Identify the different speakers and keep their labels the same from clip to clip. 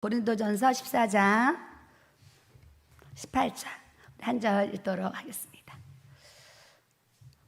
Speaker 1: 고린도전서 14장 18절 한 절 읽도록 하겠습니다.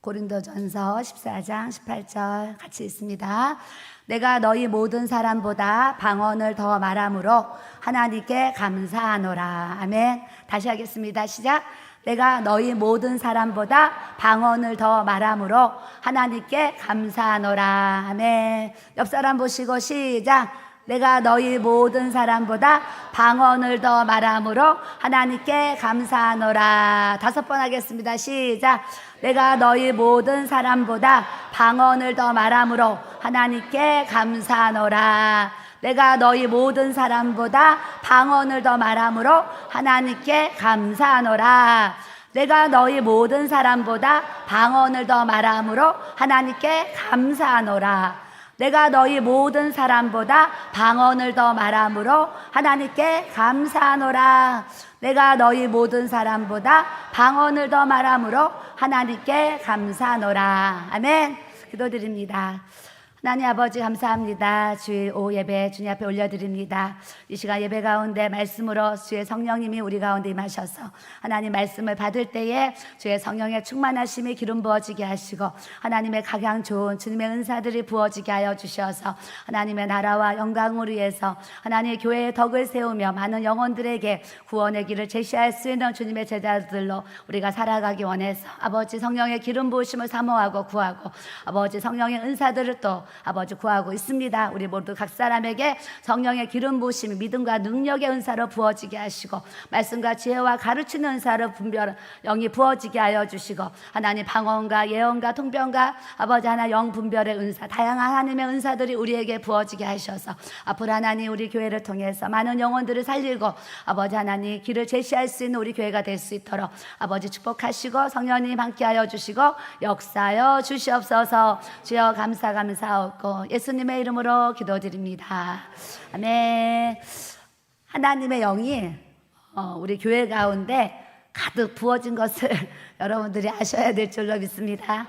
Speaker 1: 고린도전서 14장 18절 같이 읽습니다. 내가 너희 모든 사람보다 방언을 더 말함으로 하나님께 감사하노라. 아멘. 다시 하겠습니다. 시작. 내가 너희 모든 사람보다 방언을 더 말함으로 하나님께 감사하노라. 아멘. 옆 사람 보시고 시작. 내가 너희 모든 사람보다 방언을 더 말함으로 하나님께 감사하노라. 5번 하겠습니다. 시작. 내가 너희 모든 사람보다 방언을 더 말함으로 하나님께 감사하노라. 내가 너희 모든 사람보다 방언을 더 말함으로 하나님께 감사하노라. 내가 너희 모든 사람보다 방언을 더 말함으로 하나님께 감사하노라. 내가 너희 모든 사람보다 방언을 더 말함으로 하나님께 감사하노라. 내가 너희 모든 사람보다 방언을 더 말함으로 하나님께 감사하노라. 아멘. 기도드립니다. 하나님 아버지 감사합니다. 주일 오후 예배 주님 앞에 올려드립니다. 이 시간 예배 가운데 말씀으로 주의 성령님이 우리 가운데 임하셔서 하나님 말씀을 받을 때에 주의 성령의 충만하심이 기름 부어지게 하시고 하나님의 각양 좋은 주님의 은사들이 부어지게 하여 주셔서 하나님의 나라와 영광을 위해서 하나님의 교회의 덕을 세우며 많은 영혼들에게 구원의 길을 제시할 수 있는 주님의 제자들로 우리가 살아가기 원해서 아버지 성령의 기름 부으심을 사모하고 구하고 아버지 성령의 은사들을 또 아버지 구하고 있습니다. 우리 모두 각 사람에게 성령의 기름 부으심이 믿음과 능력의 은사로 부어지게 하시고 말씀과 지혜와 가르치는 은사로 분별 영이 부어지게 하여 주시고 하나님 방언과 예언과 통변과 아버지 하나 영 분별의 은사 다양한 하나님의 은사들이 우리에게 부어지게 하셔서 앞으로 하나님 우리 교회를 통해서 많은 영혼들을 살리고 아버지 하나님 길을 제시할 수 있는 우리 교회가 될 수 있도록 아버지 축복하시고 성령님 함께하여 주시고 역사하여 주시옵소서. 주여 감사하옵고 예수님의 이름으로 기도드립니다. 아멘. 하나님의 영이 우리 교회 가운데 가득 부어진 것을 여러분들이 아셔야 될 줄로 믿습니다.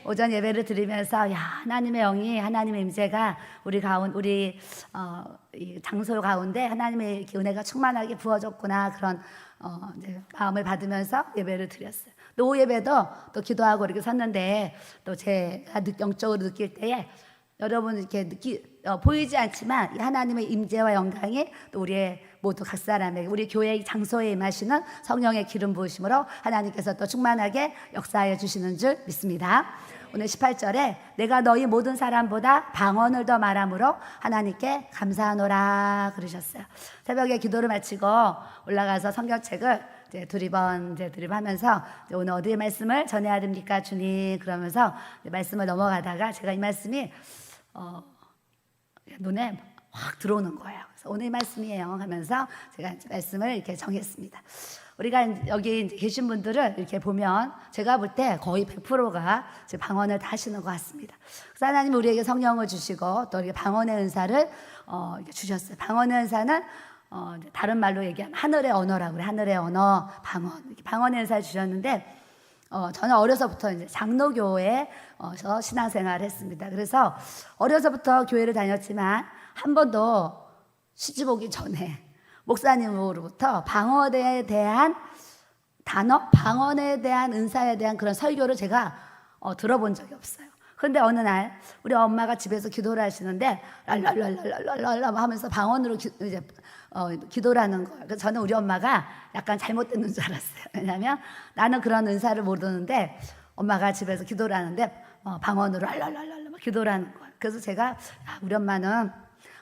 Speaker 1: 오전 예배를 드리면서 하나님의 영이 하나님의 임재가 우리 이 장소 가운데 하나님의 은혜가 충만하게 부어졌구나 그런 이제 마음을 받으면서 예배를 드렸어요. 또 오후 예배도 또 기도하고 이렇게 섰는데 또 제가 영적으로 느낄 때에 여러분 이렇게 보이지 않지만 이 하나님의 임재와 영광이 또 우리의 모두 각 사람에게 우리 교회의 장소에 임하시는 성령의 기름 부으심으로 하나님께서 또 충만하게 역사하여 주시는 줄 믿습니다. 오늘 18절에 내가 너희 모든 사람보다 방언을 더 말함으로 하나님께 감사하노라 그러셨어요. 새벽에 기도를 마치고 올라가서 성경책을 두리번하면서 오늘 어디에 말씀을 전해야 됩니까 주님 그러면서 말씀을 넘어가다가 제가 이 말씀이 눈에 확 들어오는 거예요. 그래서 오늘 이 말씀이에요 하면서 제가 말씀을 이렇게 정했습니다. 우리가 여기 계신 분들을 이렇게 보면 제가 볼 때 거의 100%가 방언을 다 하시는 것 같습니다. 그래서 하나님이 우리에게 성령을 주시고 또 이렇게 방언의 은사를 이렇게 주셨어요. 방언의 은사는 다른 말로 얘기하면 하늘의 언어라고 그래요. 하늘의 언어, 방언. 이렇게 방언의 은사를 주셨는데 저는 어려서부터 이제 장로교회에서 신앙생활을 했습니다. 그래서 어려서부터 교회를 다녔지만 한 번도 시집 오기 전에 목사님으로부터 방언에 대한 단어, 방언에 대한 은사에 대한 그런 설교를 제가 들어본 적이 없어요. 그런데 어느 날 우리 엄마가 집에서 기도를 하시는데 랄랄랄랄랄랄 하면서 방언으로 기도를 하는 거예요. 그래서 저는 우리 엄마가 약간 잘못된 줄 알았어요. 왜냐하면 나는 그런 은사를 모르는데 엄마가 집에서 기도를 하는데 방언으로 랄랄랄랄 기도를 하는 거예요. 그래서 제가 우리 엄마는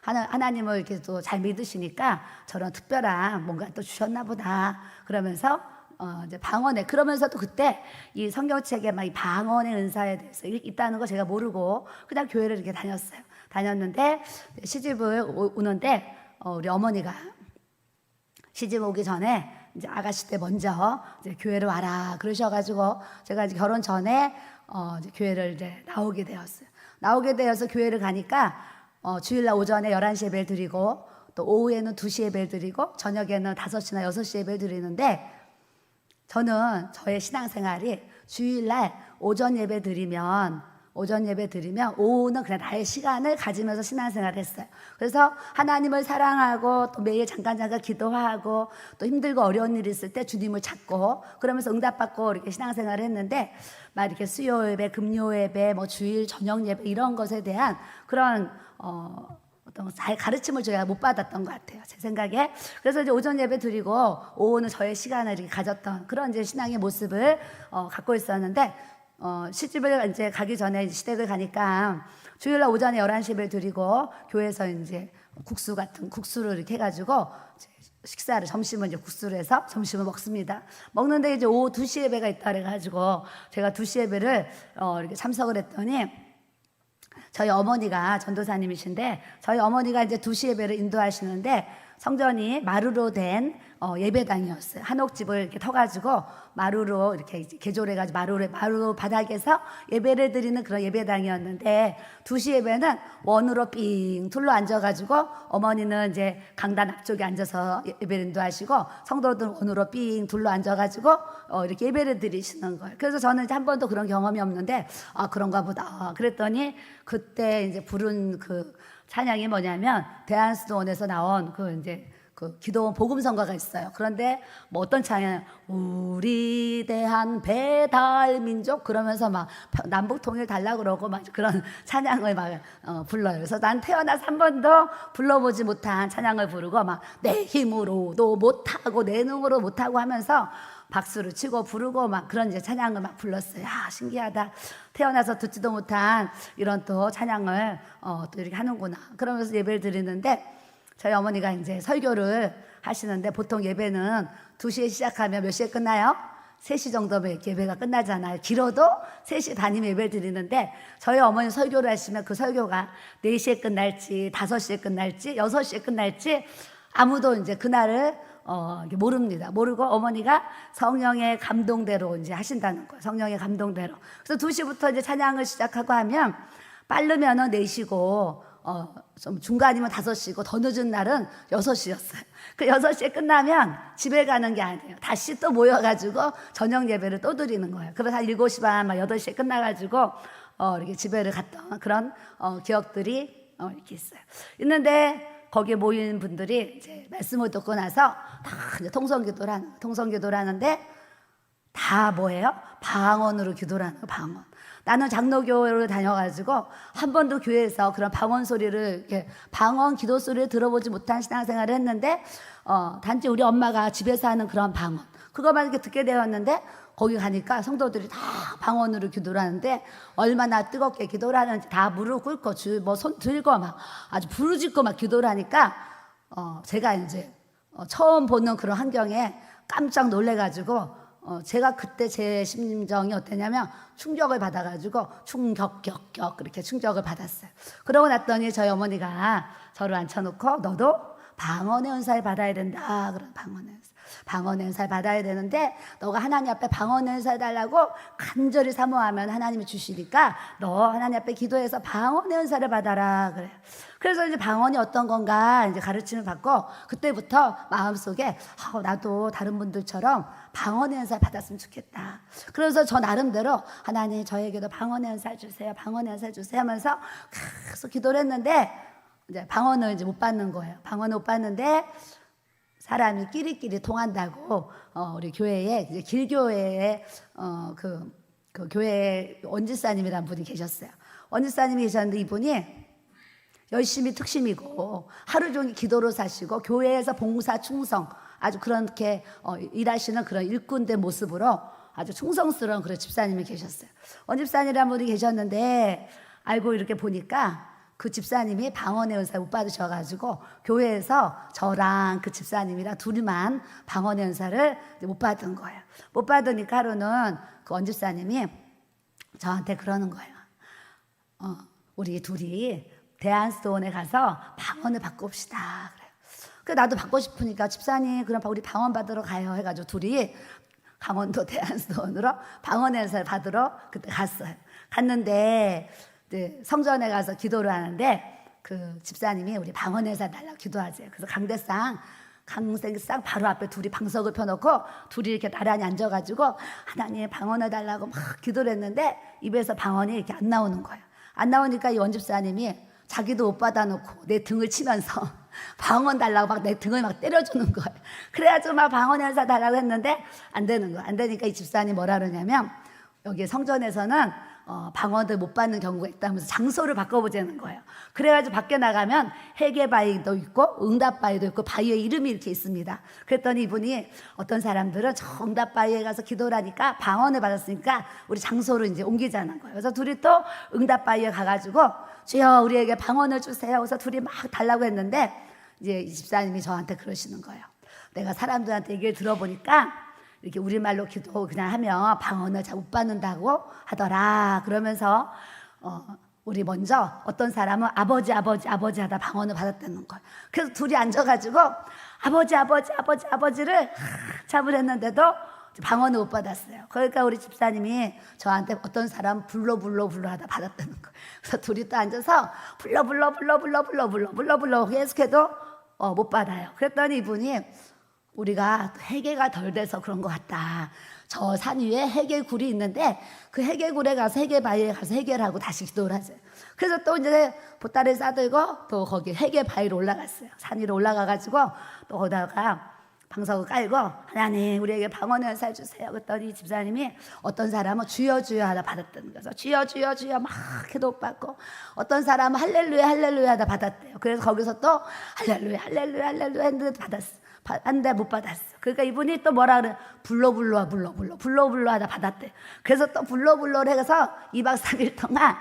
Speaker 1: 하나님을 이렇게 또 잘 믿으시니까 저런 특별한 뭔가 또 주셨나 보다 그러면서 이제 방언에 그러면서 또 그때 이 성경책에 막 이 방언의 은사에 대해서 있다는 거 제가 모르고 그냥 교회를 이렇게 다녔는데 시집을 오는데 우리 어머니가 시집 오기 전에 이제 아가씨 때 먼저 이제 교회를 와라 그러셔가지고 제가 이제 결혼 전에 이제 교회를 이제 나오게 되었어요. 나오게 되어서 교회를 가니까 주일날 오전에 11시 예배를 드리고 또 오후에는 2시 예배를 드리고 저녁에는 5시나 6시 예배를 드리는데 저는 저의 신앙생활이 주일날 오전 예배 드리면 오전 예배 드리면 오후는 그냥 나의 시간을 가지면서 신앙생활을 했어요. 그래서 하나님을 사랑하고 또 매일 잠깐 기도하고 또 힘들고 어려운 일이 있을 때 주님을 찾고 그러면서 응답받고 이렇게 신앙생활을 했는데 막 이렇게 수요 예배, 금요 예배, 뭐 주일 저녁 예배 이런 것에 대한 그런 어떤 가르침을 제가 못 받았던 것 같아요. 제 생각에. 그래서 이제 오전 예배 드리고 오후는 저의 시간을 이렇게 가졌던 그런 이제 신앙의 모습을 갖고 있었는데 시집을 이제 가기 전에 시댁을 가니까 주일날 오전에 11시 예배 드리고 교회에서 이제 국수 같은 국수를 이렇게 해가지고 식사를 점심은 이제 국수를 해서 점심을 먹습니다. 먹는데 이제 오후 2시 예배가 있다 그래가지고 제가 2시 예배를 이렇게 참석을 했더니 저희 어머니가 전도사님이신데 저희 어머니가 이제 2시 예배를 인도하시는데 성전이 마루로 된 예배당이었어요. 한옥집을 이렇게 터가지고 마루로 이렇게 개조해가지고 마루 바닥에서 예배를 드리는 그런 예배당이었는데 2시 예배는 원으로 삥 둘러 앉아가지고 어머니는 이제 강단 앞쪽에 앉아서 예배를 인도하시고 성도들은 원으로 삥 둘러 앉아가지고 이렇게 예배를 드리시는 거예요. 그래서 저는 이제 한 번도 그런 경험이 없는데 그런가 보다. 그랬더니 그때 이제 부른 그 찬양이 뭐냐면 대한수도원에서 나온 그 이제 그 기도원 복음성가가 있어요. 그런데 뭐 어떤 찬양, 우리 대한 배달민족 그러면서 막 남북 통일 달라 그러고 막 그런 찬양을 막 불러요. 그래서 난 태어나서 한 번도 불러보지 못한 찬양을 부르고 막 내 힘으로도 못하고 내 능으로 못하고 하면서 박수를 치고 부르고 막 그런 이제 찬양을 막 불렀어요. 야, 신기하다. 태어나서 듣지도 못한 이런 또 찬양을 또 이렇게 하는구나. 그러면서 예배를 드리는데 저희 어머니가 이제 설교를 하시는데 보통 예배는 2시에 시작하면 몇 시에 끝나요? 3시 정도면 예배가 끝나잖아요. 길어도 3시 반이면 예배를 드리는데 저희 어머니 설교를 하시면 그 설교가 4시에 끝날지 5시에 끝날지 6시에 끝날지 아무도 이제 그날을 모릅니다. 모르고 어머니가 성령의 감동대로 이제 하신다는 거예요. 성령의 감동대로. 그래서 2시부터 이제 찬양을 시작하고 하면 빠르면은 4시고 좀 중간이면 5시고 더 늦은 날은 6시였어요. 그 6시에 끝나면 집에 가는 게 아니에요. 다시 또 모여가지고 저녁 예배를 또 드리는 거예요. 그래서 한 7시 반, 막 8시에 끝나가지고 이렇게 집에를 갔던 그런 기억들이 이렇게 있어요. 있는데 거기에 모인 분들이 이제 말씀을 듣고 나서 다 이제 통성기도를 하는데 다 뭐예요? 방언으로 기도를 하는 거예요. 방언. 나는 장로교를 다녀가지고 한 번도 교회에서 그런 방언 소리를 이렇게 방언 기도 소리를 들어보지 못한 신앙생활을 했는데 단지 우리 엄마가 집에서 하는 그런 방언 그것만 이렇게 듣게 되었는데 거기 가니까 성도들이 다 방언으로 기도를 하는데 얼마나 뜨겁게 기도를 하는지 다 무릎 꿇고 뭐 손 들고 막 아주 부르짖고 막 기도를 하니까 제가 이제 처음 보는 그런 환경에 깜짝 놀래가지고 제가 그때 제 심정이 어땠냐면 충격을 받아가지고 충격격 그렇게 충격을 받았어요. 그러고 났더니 저희 어머니가 저를 앉혀놓고 너도 방언의 은사를 받아야 된다. 그런 방언의 은사를 받아야 되는데 너가 하나님 앞에 방언의 은사를 달라고 간절히 사모하면 하나님이 주시니까 너 하나님 앞에 기도해서 방언의 은사를 받아라 그래요. 그래서 이제 방언이 어떤 건가 이제 가르침을 받고 그때부터 마음속에 나도 다른 분들처럼 방언의 은사를 받았으면 좋겠다. 그래서 저 나름대로 하나님 저에게도 방언의 은사를 주세요. 방언의 은사를 주세요 하면서 계속 기도를 했는데 이제 방언을 이제 못 받는 거예요. 방언을 못 받는데 사람이 끼리끼리 통한다고 우리 교회에 이제 길교회에 그 교회 원지사님이라는 분이 계셨어요. 원지사님이 계셨는데 이분이 열심히 특심이고 하루 종일 기도로 사시고 교회에서 봉사 충성 아주 그렇게 일하시는 그런 일꾼된 모습으로 아주 충성스러운 그런 집사님이 계셨어요. 원집사님이라는 분이 계셨는데 알고 이렇게 보니까 그 집사님이 방언의 은사를 못 받으셔가지고 교회에서 저랑 그 집사님이랑 둘이만 방언의 은사를 못 받은 거예요. 못 받으니까 하루는 그 원집사님이 저한테 그러는 거예요. 우리 둘이 대한수도원에 가서 방언을 받고 옵시다. 그래요. 그래서 나도 받고 싶으니까 집사님 그럼 우리 방언 받으러 가요 해가지고 둘이 강원도 대한수도원으로 방언의 은사를 받으러 그때 갔어요. 갔는데 성전에 가서 기도를 하는데 그 집사님이 우리 방언의 은사 달라고 기도하세요. 그래서 강대상 강생상 바로 앞에 둘이 방석을 펴놓고 둘이 이렇게 나란히 앉아가지고 하나님 방언을 달라고 막 기도를 했는데 입에서 방언이 이렇게 안 나오는 거예요. 안 나오니까 이 원집사님이 자기도 못 받아놓고 내 등을 치면서 방언 달라고 막 내 등을 막 때려주는 거예요. 그래가지고 막 방언 연사 달라고 했는데 안 되는 거예요. 안 되니까 이 집사님이 뭐라 그러냐면 여기 성전에서는 방언을 못 받는 경우가 있다면서 장소를 바꿔보자는 거예요. 그래가지고 밖에 나가면 회개바위도 있고 응답바위도 있고 바위에 이름이 이렇게 있습니다. 그랬더니 이분이 어떤 사람들은 저 응답바위에 가서 기도를 하니까 방언을 받았으니까 우리 장소를 이제 옮기자는 거예요. 그래서 둘이 또 응답바위에 가가지고 주여 우리에게 방언을 주세요. 그래서 둘이 막 달라고 했는데 이제 이 집사님이 저한테 그러시는 거예요. 내가 사람들한테 얘기를 들어보니까 이렇게 우리말로 기도 그냥 하면 방언을 잘 못 받는다고 하더라. 그러면서 우리 먼저 어떤 사람은 아버지 하다 방언을 받았다는 거예요. 그래서 둘이 앉아가지고 아버지를 잡을 했는데도 방언을 못 받았어요. 그러니까 우리 집사님이 저한테 어떤 사람 불러 하다 받았다는 거예요. 그래서 둘이 또 앉아서 불러 계속해도 못 받아요. 그랬더니 이분이 우리가 해계가 덜 돼서 그런 것 같다. 저 산 위에 해계굴이 있는데 그 해계굴에 가서 해계바위에 가서 해계를 하고 다시 기도를 하세요. 그래서 또 이제 보따리 싸들고 또 거기 해계바위로 올라갔어요. 산 위로 올라가가지고 또 거기다가 방석을 깔고 하나님 우리에게 방언의 은사를 주세요. 그랬더니 집사님이 어떤 사람은 주여 하다 받았다는 거죠. 주여 막 기도 받고 어떤 사람은 할렐루야 하다 받았대요. 그래서 거기서 또 할렐루야 했는데 받았어. 한데 못 받았어. 그러니까 이분이 또 뭐라 그래? 불러 하다 받았대. 그래서 또 불러를 해서 2박 3일 동안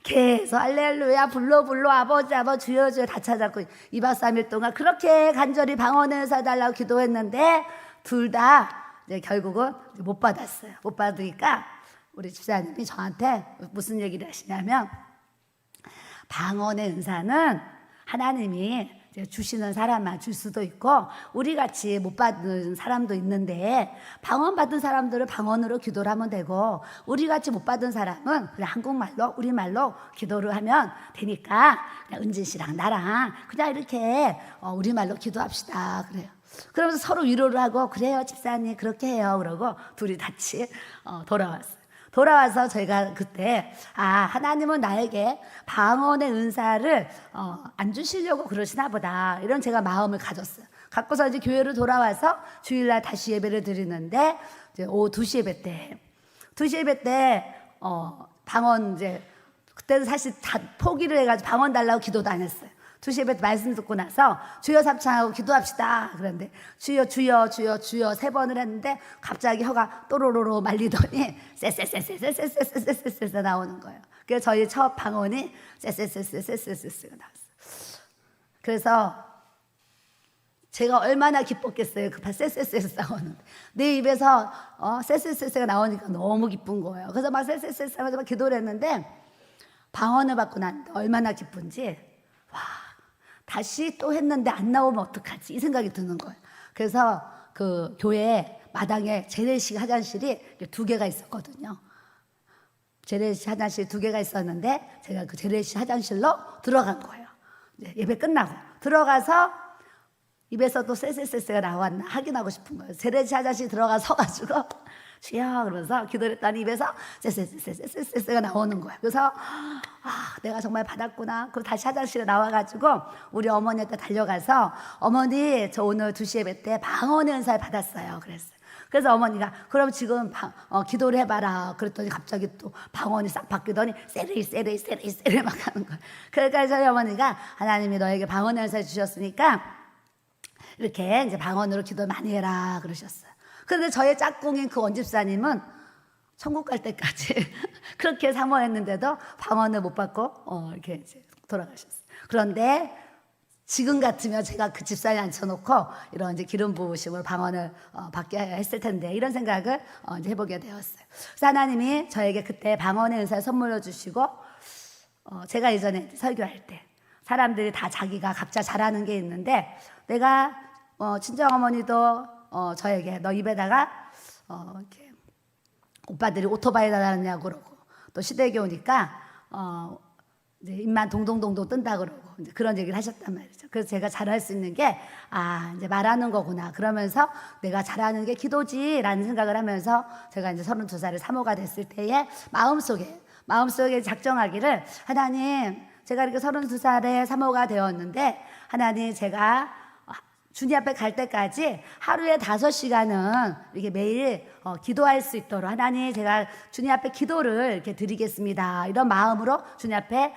Speaker 1: 계속 할렐루야 불러 아버지 주여 다 찾았고 2박 3일 동안 그렇게 간절히 방언을 사달라고 기도했는데 둘 다 이제 결국은 못 받았어요. 못 받으니까 우리 집사님이 저한테 무슨 얘기를 하시냐면 방언의 은사는 하나님이 주시는 사람만 줄 수도 있고 우리 같이 못 받는 사람도 있는데 방언 받은 사람들은 방언으로 기도를 하면 되고 우리 같이 못 받은 사람은 그냥 한국말로 우리말로 기도를 하면 되니까 그냥 은진 씨랑 나랑 그냥 이렇게 우리말로 기도합시다 그래요. 그러면서 서로 위로를 하고 그래요 집사님 그렇게 해요 그러고 둘이 같이 돌아왔어요. 돌아와서 저희가 그때 하나님은 나에게 방언의 은사를 안 주시려고 그러시나 보다 이런 제가 마음을 가졌어요. 갖고서 이제 교회로 돌아와서 주일날 다시 예배를 드리는데 이제 오후 2시 예배 때 방언 이제 그때는 사실 다 포기를 해가지고 방언 달라고 기도도 안 했어요. 2시 예배 말씀 듣고 나서 주여 삼창하고 기도합시다. 그런데 주여 3번을 했는데 갑자기 혀가 또로로로 말리더니 쎄쎄쎄쎄쎄쎄쎄쎄쎄쎄 나오는 거예요. 그래서 저희 첫 방언이 쎄쎄쎄쎄쎄쎄쎄가 나왔어요. 그래서 제가 얼마나 기뻤겠어요. 그 쎄쎄쎄쎄 나오는데 내 입에서 쎄쎄쎄쎄가 나오니까 너무 기쁜 거예요. 그래서 막 쎄쎄쎄쎄 하면서 막 기도를 했는데 방언을 받고 난 얼마나 기쁜지 다시 또 했는데 안 나오면 어떡하지 이 생각이 드는 거예요. 그래서 그 교회 마당에 재래식 화장실이 2개가 있었거든요. 재래식 화장실 2개가 있었는데 제가 그 재래식 화장실로 들어간 거예요. 예배 끝나고 들어가서 입에서 또 쎄쎄쎄쎄가 나왔나 확인하고 싶은 거예요. 재래식 화장실 들어가 서가지고 주여 그러면서 기도를 했더니 입에서 쎄쎄쎄쎄쎄쎄가 나오는 거예요. 그래서 내가 정말 받았구나. 그럼 다시 화장실에 나와가지고 우리 어머니한테 달려가서 어머니 저 오늘 2시 예배 때 방언의 은사를 받았어요. 그래서 어머니가 그럼 지금 기도를 해봐라. 그랬더니 갑자기 또 방언이 싹 바뀌더니 세레이 막 하는 거예요. 그러니까 저희 어머니가 하나님이 너에게 방언의 은사를 주셨으니까 이렇게 이제 방언으로 기도 많이 해라 그러셨어요. 그런데 저의 짝꿍인 그 원집사님은 천국 갈 때까지 그렇게 사모했는데도 방언을 못 받고 이렇게 이제 돌아가셨어요. 그런데 지금 같으면 제가 그 집사에 앉혀놓고 이런 이제 기름 부으심으로 방언을 받게 했을 텐데 이런 생각을 이제 해보게 되었어요. 그래서 하나님이 저에게 그때 방언의 은사를 선물로 주시고 제가 예전에 설교할 때 사람들이 다 자기가 각자 잘하는 게 있는데 내가 친정 어머니도 저에게 너 입에다가 이렇게 오빠들이 오토바이 달았냐고 그러고 또 시댁에 오니까 이제 입만 동동동동 뜬다 그러고 이제 그런 얘기를 하셨단 말이죠. 그래서 제가 잘할 수 있는 게 이제 말하는 거구나. 그러면서 내가 잘하는 게 기도지라는 생각을 하면서 제가 이제 32살에 사모가 됐을 때에 마음속에 작정하기를, 하나님, 제가 이렇게 32살에 사모가 되었는데 하나님, 제가 주님 앞에 갈 때까지 하루에 5시간은 이렇게 매일 기도할 수 있도록 하나님, 제가 주님 앞에 기도를 이렇게 드리겠습니다. 이런 마음으로 주님 앞에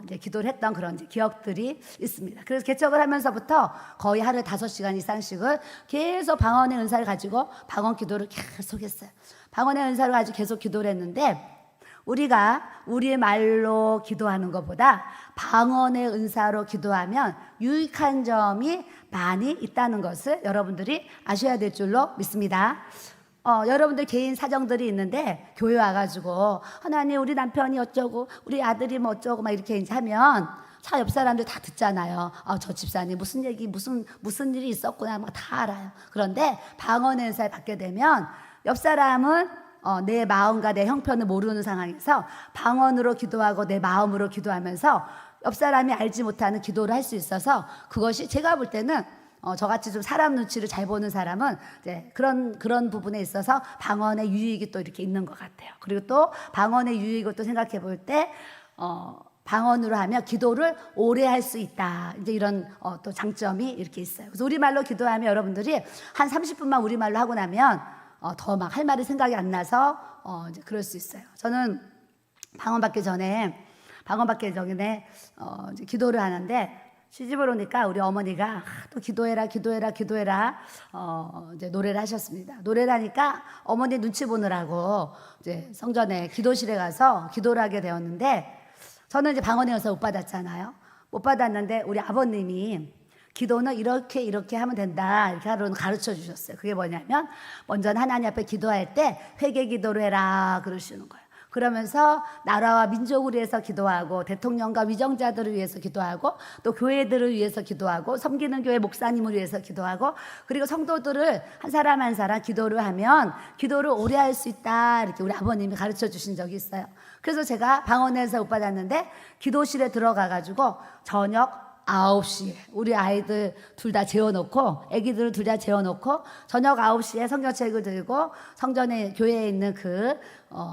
Speaker 1: 이제 기도를 했던 그런 이제 기억들이 있습니다. 그래서 개척을 하면서부터 거의 하루에 5시간 이상씩을 계속 방언의 은사를 가지고 방언 기도를 계속 했어요. 방언의 은사를 가지고 계속 기도를 했는데, 우리가 우리의 말로 기도하는 것보다 방언의 은사로 기도하면 유익한 점이 많이 있다는 것을 여러분들이 아셔야 될 줄로 믿습니다. 여러분들 개인 사정들이 있는데 교회 와가지고 하나님, 우리 남편이 어쩌고 우리 아들이 뭐 어쩌고 막 이렇게 이제 하면 차 옆 사람들 다 듣잖아요. 저 집사님 무슨 얘기 무슨 일이 있었구나 막 다 알아요. 그런데 방언의 은사를 받게 되면 옆 사람은 내 마음과 내 형편을 모르는 상황에서 방언으로 기도하고 내 마음으로 기도하면서 옆 사람이 알지 못하는 기도를 할 수 있어서, 그것이 제가 볼 때는 저같이 좀 사람 눈치를 잘 보는 사람은 이제 그런 부분에 있어서 방언의 유익이 또 이렇게 있는 것 같아요. 그리고 또 방언의 유익을 또 생각해 볼 때 방언으로 하면 기도를 오래 할 수 있다. 이제 이런 또 장점이 이렇게 있어요. 그래서 우리말로 기도하면 여러분들이 한 30분만 우리말로 하고 나면 더 막 할 말이 생각이 안 나서 이제 그럴 수 있어요. 저는 방언 받기 전에 이제 기도를 하는데, 시집을 오니까 우리 어머니가 또 기도해라 이제 노래를 하셨습니다. 노래를 하니까 어머니 눈치 보느라고 이제 성전에 기도실에 가서 기도를 하게 되었는데, 저는 이제 방언의 은사 못 받았잖아요. 못 받았는데 우리 아버님이 기도는 이렇게 하면 된다, 이렇게 가르쳐 주셨어요. 그게 뭐냐면, 먼저는 하나님 앞에 기도할 때 회개 기도를 해라 그러시는 거예요. 그러면서 나라와 민족을 위해서 기도하고, 대통령과 위정자들을 위해서 기도하고, 또 교회들을 위해서 기도하고, 섬기는 교회 목사님을 위해서 기도하고, 그리고 성도들을 한 사람 한 사람 기도를 하면 기도를 오래 할 수 있다, 이렇게 우리 아버님이 가르쳐 주신 적이 있어요. 그래서 제가 방언에서 못 받았는데 기도실에 들어가가지고 저녁 9시에 우리 아이들 둘 다 재워놓고, 아기들을 둘 다 재워놓고 저녁 9시에 성경책을 들고 성전에 교회에 있는 그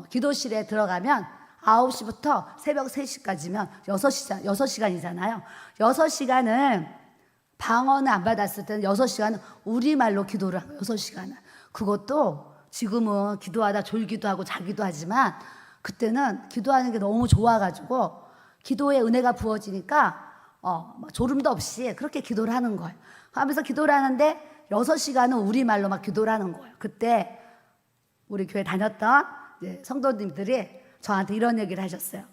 Speaker 1: 기도실에 들어가면 9시부터 새벽 3시까지면 6시간이잖아요. 6시간은 방언을 안 받았을 때는 6시간은 우리말로 기도를 하고, 6시간은. 그것도 지금은 기도하다 졸기도 하고 자기도 하지만, 그때는 기도하는 게 너무 좋아가지고 기도의 은혜가 부어지니까 졸음도 없이 그렇게 기도를 하는 거예요. 하면서 기도를 하는데 6시간은 우리말로 막 기도를 하는 거예요. 그때 우리 교회 다녔던 성도님들이 저한테 이런 얘기를 하셨어요.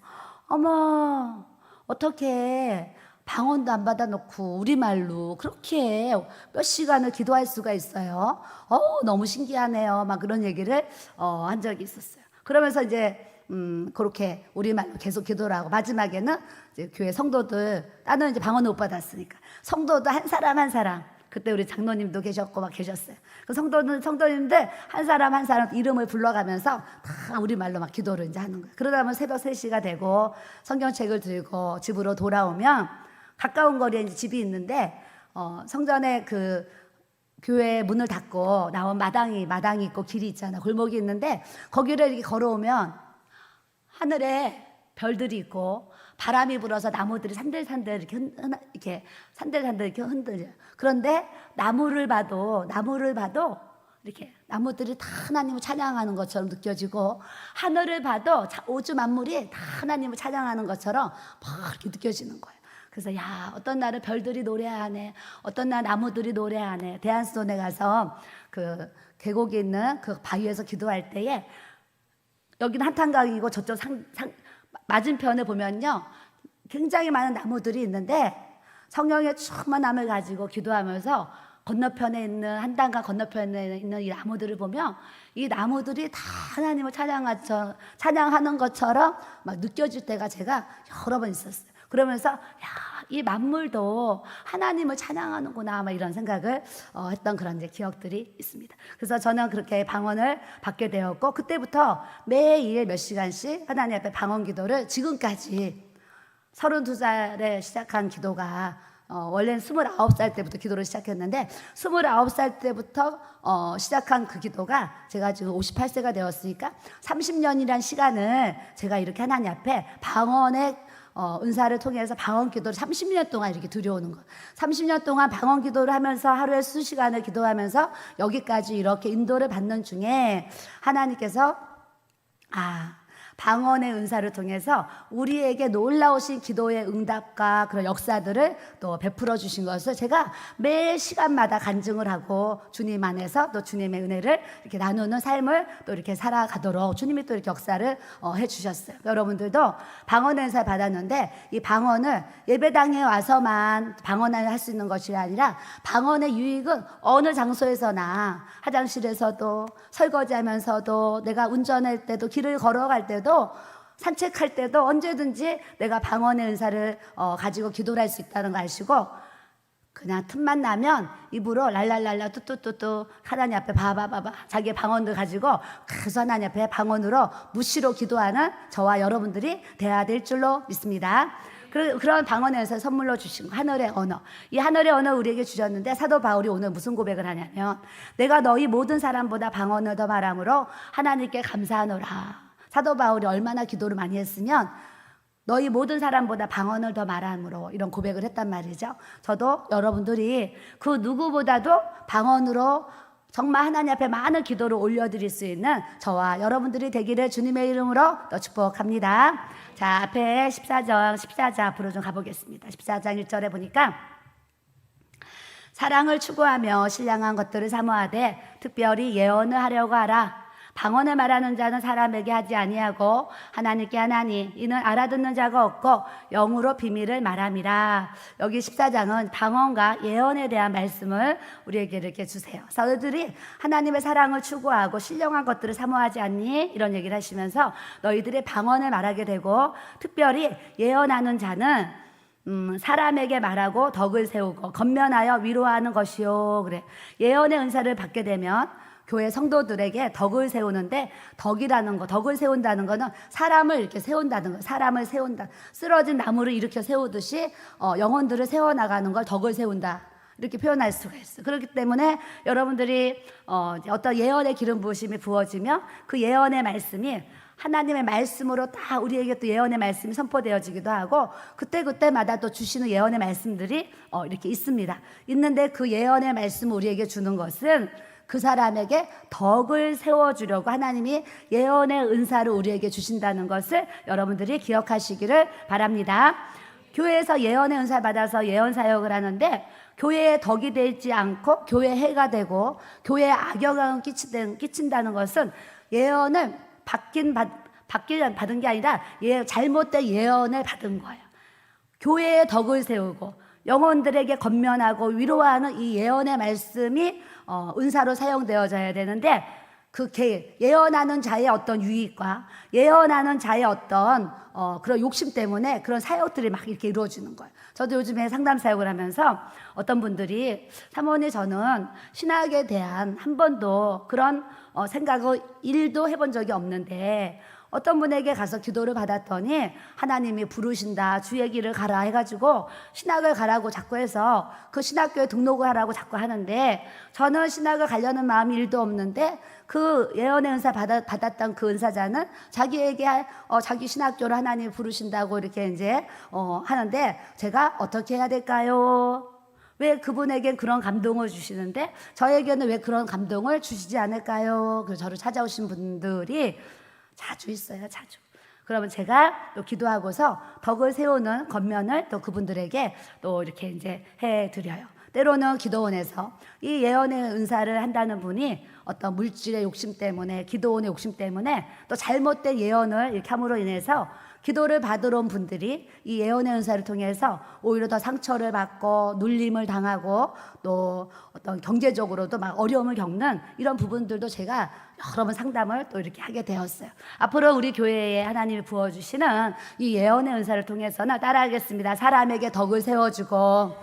Speaker 1: 어머, 어떻게 방언도 안 받아놓고 우리말로 그렇게 몇 시간을 기도할 수가 있어요? 너무 신기하네요. 막 그런 얘기를 한 적이 있었어요. 그러면서 이제 그렇게 우리말로 계속 기도를 하고, 마지막에는 이제 교회 성도들, 나는 이제 방언을 못 받았으니까 성도도 한 사람 한 사람, 그때 우리 장로님도 계셨고 막 계셨어요. 그 성도님들 한 사람 이름을 불러가면서 다 우리말로 막 기도를 이제 하는 거예요. 그러다 보면 새벽 3시가 되고 성경책을 들고 집으로 돌아오면, 가까운 거리에 이제 집이 있는데 성전에 그 교회 문을 닫고 나온 마당이 있고 길이 있잖아, 골목이 있는데, 거기를 이렇게 걸어오면 하늘에 별들이 있고 바람이 불어서 나무들이 산들산들 이렇게 흔들려요. 그런데 나무를 봐도 이렇게 나무들이 다 하나님을 찬양하는 것처럼 느껴지고, 하늘을 봐도 우주 만물이 다 하나님을 찬양하는 것처럼 막 이렇게 느껴지는 거예요. 그래서 어떤 날은 별들이 노래하네, 어떤 날 나무들이 노래하네. 대한수도에 가서 그 계곡에 있는 그 바위에서 기도할 때에, 여기는 한탄강이고 저쪽 맞은편에 보면요 굉장히 많은 나무들이 있는데, 성령의 충만한 나무를 가지고 기도하면서 건너편에 있는 한탄강 건너편에 있는 이 나무들을 보면, 이 나무들이 다 하나님을 찬양하는 것처럼 막 느껴질 때가 제가 여러 번 있었어요. 그러면서 이 만물도 하나님을 찬양하는구나, 막 이런 생각을 했던 그런 이제 기억들이 있습니다. 그래서 저는 그렇게 방언을 받게 되었고, 그때부터 매일 몇 시간씩 하나님 앞에 방언 기도를 지금까지 32살에 시작한 기도가 원래는 29살 때부터 기도를 시작했는데 29살 때부터 시작한 그 기도가 제가 지금 58세가 되었으니까 30년이란 시간을 제가 이렇게 하나님 앞에 방언의 은사를 통해서 방언 기도를 30년 동안 이렇게 드려오는 거. 30년 동안 방언 기도를 하면서 하루에 수시간을 기도하면서 여기까지 이렇게 인도를 받는 중에 하나님께서 방언의 은사를 통해서 우리에게 놀라우신 기도의 응답과 그런 역사들을 또 베풀어 주신 것을 제가 매 시간마다 간증을 하고 주님 안에서 또 주님의 은혜를 이렇게 나누는 삶을 또 이렇게 살아가도록 주님이 또 이렇게 역사를 해주셨어요. 여러분들도 방언의 은사를 받았는데 이 방언을 예배당에 와서만 방언을 할 수 있는 것이 아니라 방언의 유익은 어느 장소에서나 화장실에서도 설거지하면서도 내가 운전할 때도 길을 걸어갈 때도 산책할 때도 언제든지 내가 방언의 은사를 가지고 기도를 할 수 있다는 거 아시고 그냥 틈만 나면 입으로 랄랄랄라 뚜뚜뚜뚜 하나님 앞에 바바바바 자기의 방언을 가지고 계속 하나님 앞에 방언으로 무시로 기도하는 저와 여러분들이 돼야 될 줄로 믿습니다. 그런 방언의 은사 선물로 주신 하늘의 언어, 이 하늘의 언어 우리에게 주셨는데 사도 바울이 오늘 무슨 고백을 하냐면 내가 너희 모든 사람보다 방언을 더 말함으로 하나님께 감사하노라. 사도 바울이 얼마나 기도를 많이 했으면 너희 모든 사람보다 방언을 더 말함으로 이런 고백을 했단 말이죠. 저도 여러분들이 그 누구보다도 방언으로 정말 하나님 앞에 많은 기도를 올려드릴 수 있는 저와 여러분들이 되기를 주님의 이름으로 또 축복합니다. 자, 앞에 14장 앞으로 좀 가보겠습니다. 14장 1절에 보니까 사랑을 추구하며 신령한 것들을 사모하되 특별히 예언을 하려고 하라. 방언을 말하는 자는 사람에게 하지 아니하고 하나님께 하나니 이는 알아듣는 자가 없고 영으로 비밀을 말함이라. 여기 14장은 방언과 예언에 대한 말씀을 우리에게 이렇게 주세요. 사도들이 하나님의 사랑을 추구하고 신령한 것들을 사모하지 않니? 이런 얘기를 하시면서 너희들이 방언을 말하게 되고 특별히 예언하는 자는 사람에게 말하고 덕을 세우고 건면하여 위로하는 것이요. 그래. 예언의 은사를 받게 되면 교회 성도들에게 덕을 세우는데 덕이라는 거, 덕을 세운다는 거는 사람을 이렇게 세운다는 거, 사람을 세운다. 쓰러진 나무를 일으켜 세우듯이 영혼들을 세워나가는 걸 덕을 세운다. 이렇게 표현할 수가 있어요. 그렇기 때문에 여러분들이 어떤 예언의 기름 부으심이 부어지면 그 예언의 말씀이 하나님의 말씀으로 다 우리에게 또 예언의 말씀이 선포되어지기도 하고 그때마다 또 주시는 예언의 말씀들이 이렇게 있습니다. 있는데 그 예언의 말씀을 우리에게 주는 것은 그 사람에게 덕을 세워주려고 하나님이 예언의 은사를 우리에게 주신다는 것을 여러분들이 기억하시기를 바랍니다. 교회에서 예언의 은사 받아서 예언 사역을 하는데 교회에 덕이 되지 않고 교회에 해가 되고 교회에 악영향을 끼친다는 것은 예언을 받은 게 아니라 잘못된 예언을 받은 거예요. 교회에 덕을 세우고 영혼들에게 건면하고 위로하는 이 예언의 말씀이 은사로 사용되어져야 되는데 그 예언하는 자의 어떤 유익과 예언하는 자의 어떤 그런 욕심 때문에 그런 사역들이 막 이렇게 이루어지는 거예요. 저도 요즘에 상담 사역을 하면서 어떤 분들이 사모님 저는 신학에 대한 한 번도 그런 생각을 일도 해본 적이 없는데 어떤 분에게 가서 기도를 받았더니 하나님이 부르신다 주의 길을 가라 해가지고 신학을 가라고 자꾸 해서 그 신학교에 등록을 하라고 자꾸 하는데 저는 신학을 가려는 마음이 일도 없는데 그 예언의 은사 받았던 그 은사자는 자기에게 자기 신학교를 하나님이 부르신다고 이렇게 이제 하는데 제가 어떻게 해야 될까요? 왜 그분에게 그런 감동을 주시는데 저에게는 왜 그런 감동을 주시지 않을까요? 그래서 저를 찾아오신 분들이 자주 있어요, 자주. 그러면 제가 또 기도하고서 덕을 세우는 겉면을 또 그분들에게 또 이렇게 이제 해드려요. 때로는 기도원에서 이 예언의 은사를 한다는 분이 어떤 물질의 욕심 때문에, 기도원의 욕심 때문에 또 잘못된 예언을 이렇게 함으로 인해서 기도를 받으러 온 분들이 이 예언의 은사를 통해서 오히려 더 상처를 받고 눌림을 당하고 또 어떤 경제적으로도 막 어려움을 겪는 이런 부분들도 제가 여러 번 상담을 또 이렇게 하게 되었어요. 앞으로 우리 교회에 하나님이 부어주시는 이 예언의 은사를 통해서는 따라하겠습니다. 사람에게 덕을 세워주고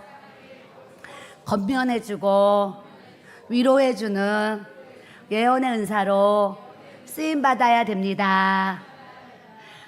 Speaker 1: 건면해주고 위로해주는 예언의 은사로 쓰임받아야 됩니다.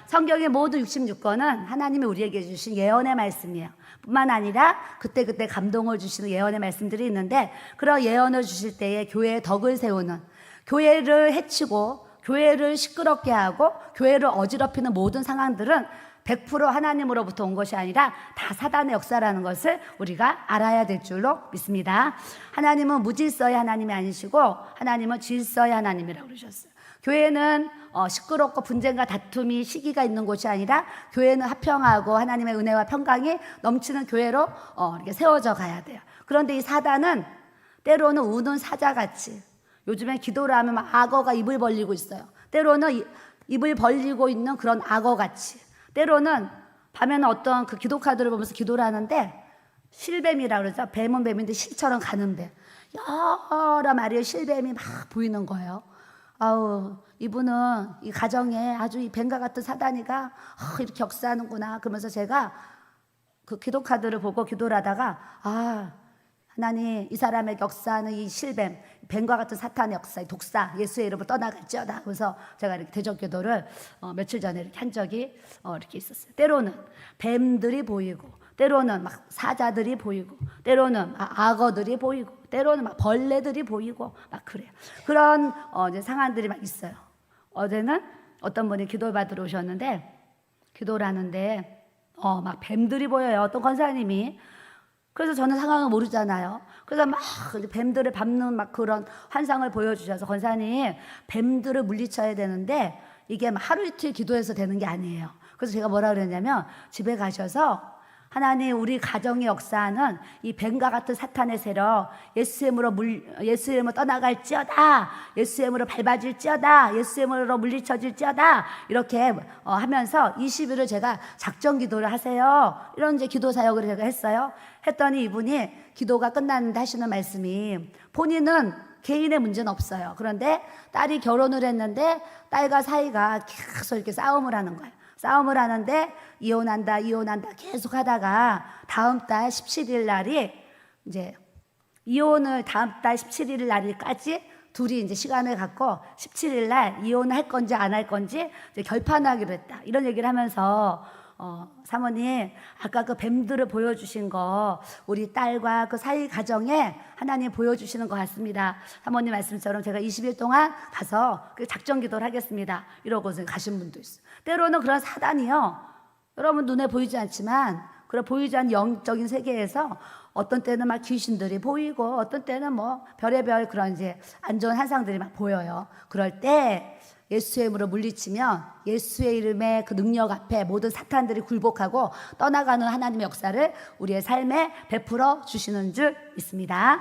Speaker 1: 성경의 모든 66권은 하나님이 우리에게 주신 예언의 말씀이에요. 뿐만 아니라 그때그때 감동을 주시는 예언의 말씀들이 있는데, 그런 예언을 주실 때에 교회의 덕을 세우는, 교회를 해치고 교회를 시끄럽게 하고 교회를 어지럽히는 모든 상황들은 100% 하나님으로부터 온 것이 아니라 다 사단의 역사라는 것을 우리가 알아야 될 줄로 믿습니다. 하나님은 무질서의 하나님이 아니시고 하나님은 질서의 하나님이라고 그러셨어요. 교회는 시끄럽고 분쟁과 다툼이 시기가 있는 곳이 아니라 교회는 화평하고 하나님의 은혜와 평강이 넘치는 교회로 이렇게 세워져 가야 돼요. 그런데 이 사단은 때로는 우는 사자같이, 요즘에 기도를 하면 막 악어가 입을 벌리고 있어요. 때로는 입을 벌리고 있는 그런 악어같이, 때로는 밤에는 어떤 그 기도 카드를 보면서 기도를 하는데 실뱀이라고 그러죠. 뱀은 뱀인데 실처럼 가는 뱀, 여러 마리의 실뱀이 막 보이는 거예요. 아우, 이분은 이 가정에 아주 이 뱀과 같은 사단이가 이렇게 역사하는구나. 그러면서 제가 그 기도 카드를 보고 기도를 하다가, 하나님, 이 사람의 역사하는 이 실뱀, 뱀과 같은 사탄의 역사, 독사, 예수의 이름으로 떠나갈지어다. 그래서 제가 이렇게 대적 기도를 며칠 전에 이렇게 한 적이 이렇게 있었어요. 때로는 뱀들이 보이고, 때로는 막 사자들이 보이고, 때로는 악어들이 보이고, 때로는 막 벌레들이 보이고, 막 그래요. 그런 이제 상황들이 막 있어요. 어제는 어떤 분이 기도를 받으러 오셨는데, 기도를 하는데 막 뱀들이 보여요. 어떤 권사님이. 그래서 저는 상황을 모르잖아요. 그래서 막 뱀들을 밟는 막 그런 환상을 보여주셔서, 권사님, 뱀들을 물리쳐야 되는데 이게 막 하루 이틀 기도해서 되는 게 아니에요. 그래서 제가 뭐라 그랬냐면, 집에 가셔서 하나님, 우리 가정의 역사는 이 뱀과 같은 사탄의 세력, 예수의 이름으로 떠나갈지어다, 예수의 이름으로 밟아질지어다, 예수의 이름으로 물리쳐질지어다, 이렇게 하면서 20일을 제가 작정 기도를 하세요. 이런 이제 기도 사역을 제가 했어요. 했더니 이분이 기도가 끝났는데 하시는 말씀이, 본인은 개인의 문제는 없어요. 그런데 딸이 결혼을 했는데 딸과 사이가 계속 이렇게 싸움을 하는 거예요. 싸움을 하는데 이혼한다 계속 하다가 다음 달 17일 날이 이제 이혼을, 다음 달 17일 날까지 둘이 이제 시간을 갖고 17일 날 이혼을 할 건지 안 할 건지 이제 결판하기로 했다. 이런 얘기를 하면서, 사모님, 아까 그 뱀들을 보여주신 거 우리 딸과 그 사이 가정에 하나님 보여주시는 것 같습니다. 사모님 말씀처럼 제가 20일 동안 가서 그 작정 기도를 하겠습니다. 이러고 가신 분도 있어요. 때로는 그런 사단이요, 여러분 눈에 보이지 않지만 그런 보이지 않는 영적인 세계에서 어떤 때는 막 귀신들이 보이고, 어떤 때는 뭐 별의별 그런 이제 안 좋은 현상들이 막 보여요. 그럴 때 예수의 이름으로 물리치면 예수의 이름의 그 능력 앞에 모든 사탄들이 굴복하고 떠나가는 하나님의 역사를 우리의 삶에 베풀어 주시는 줄 믿습니다.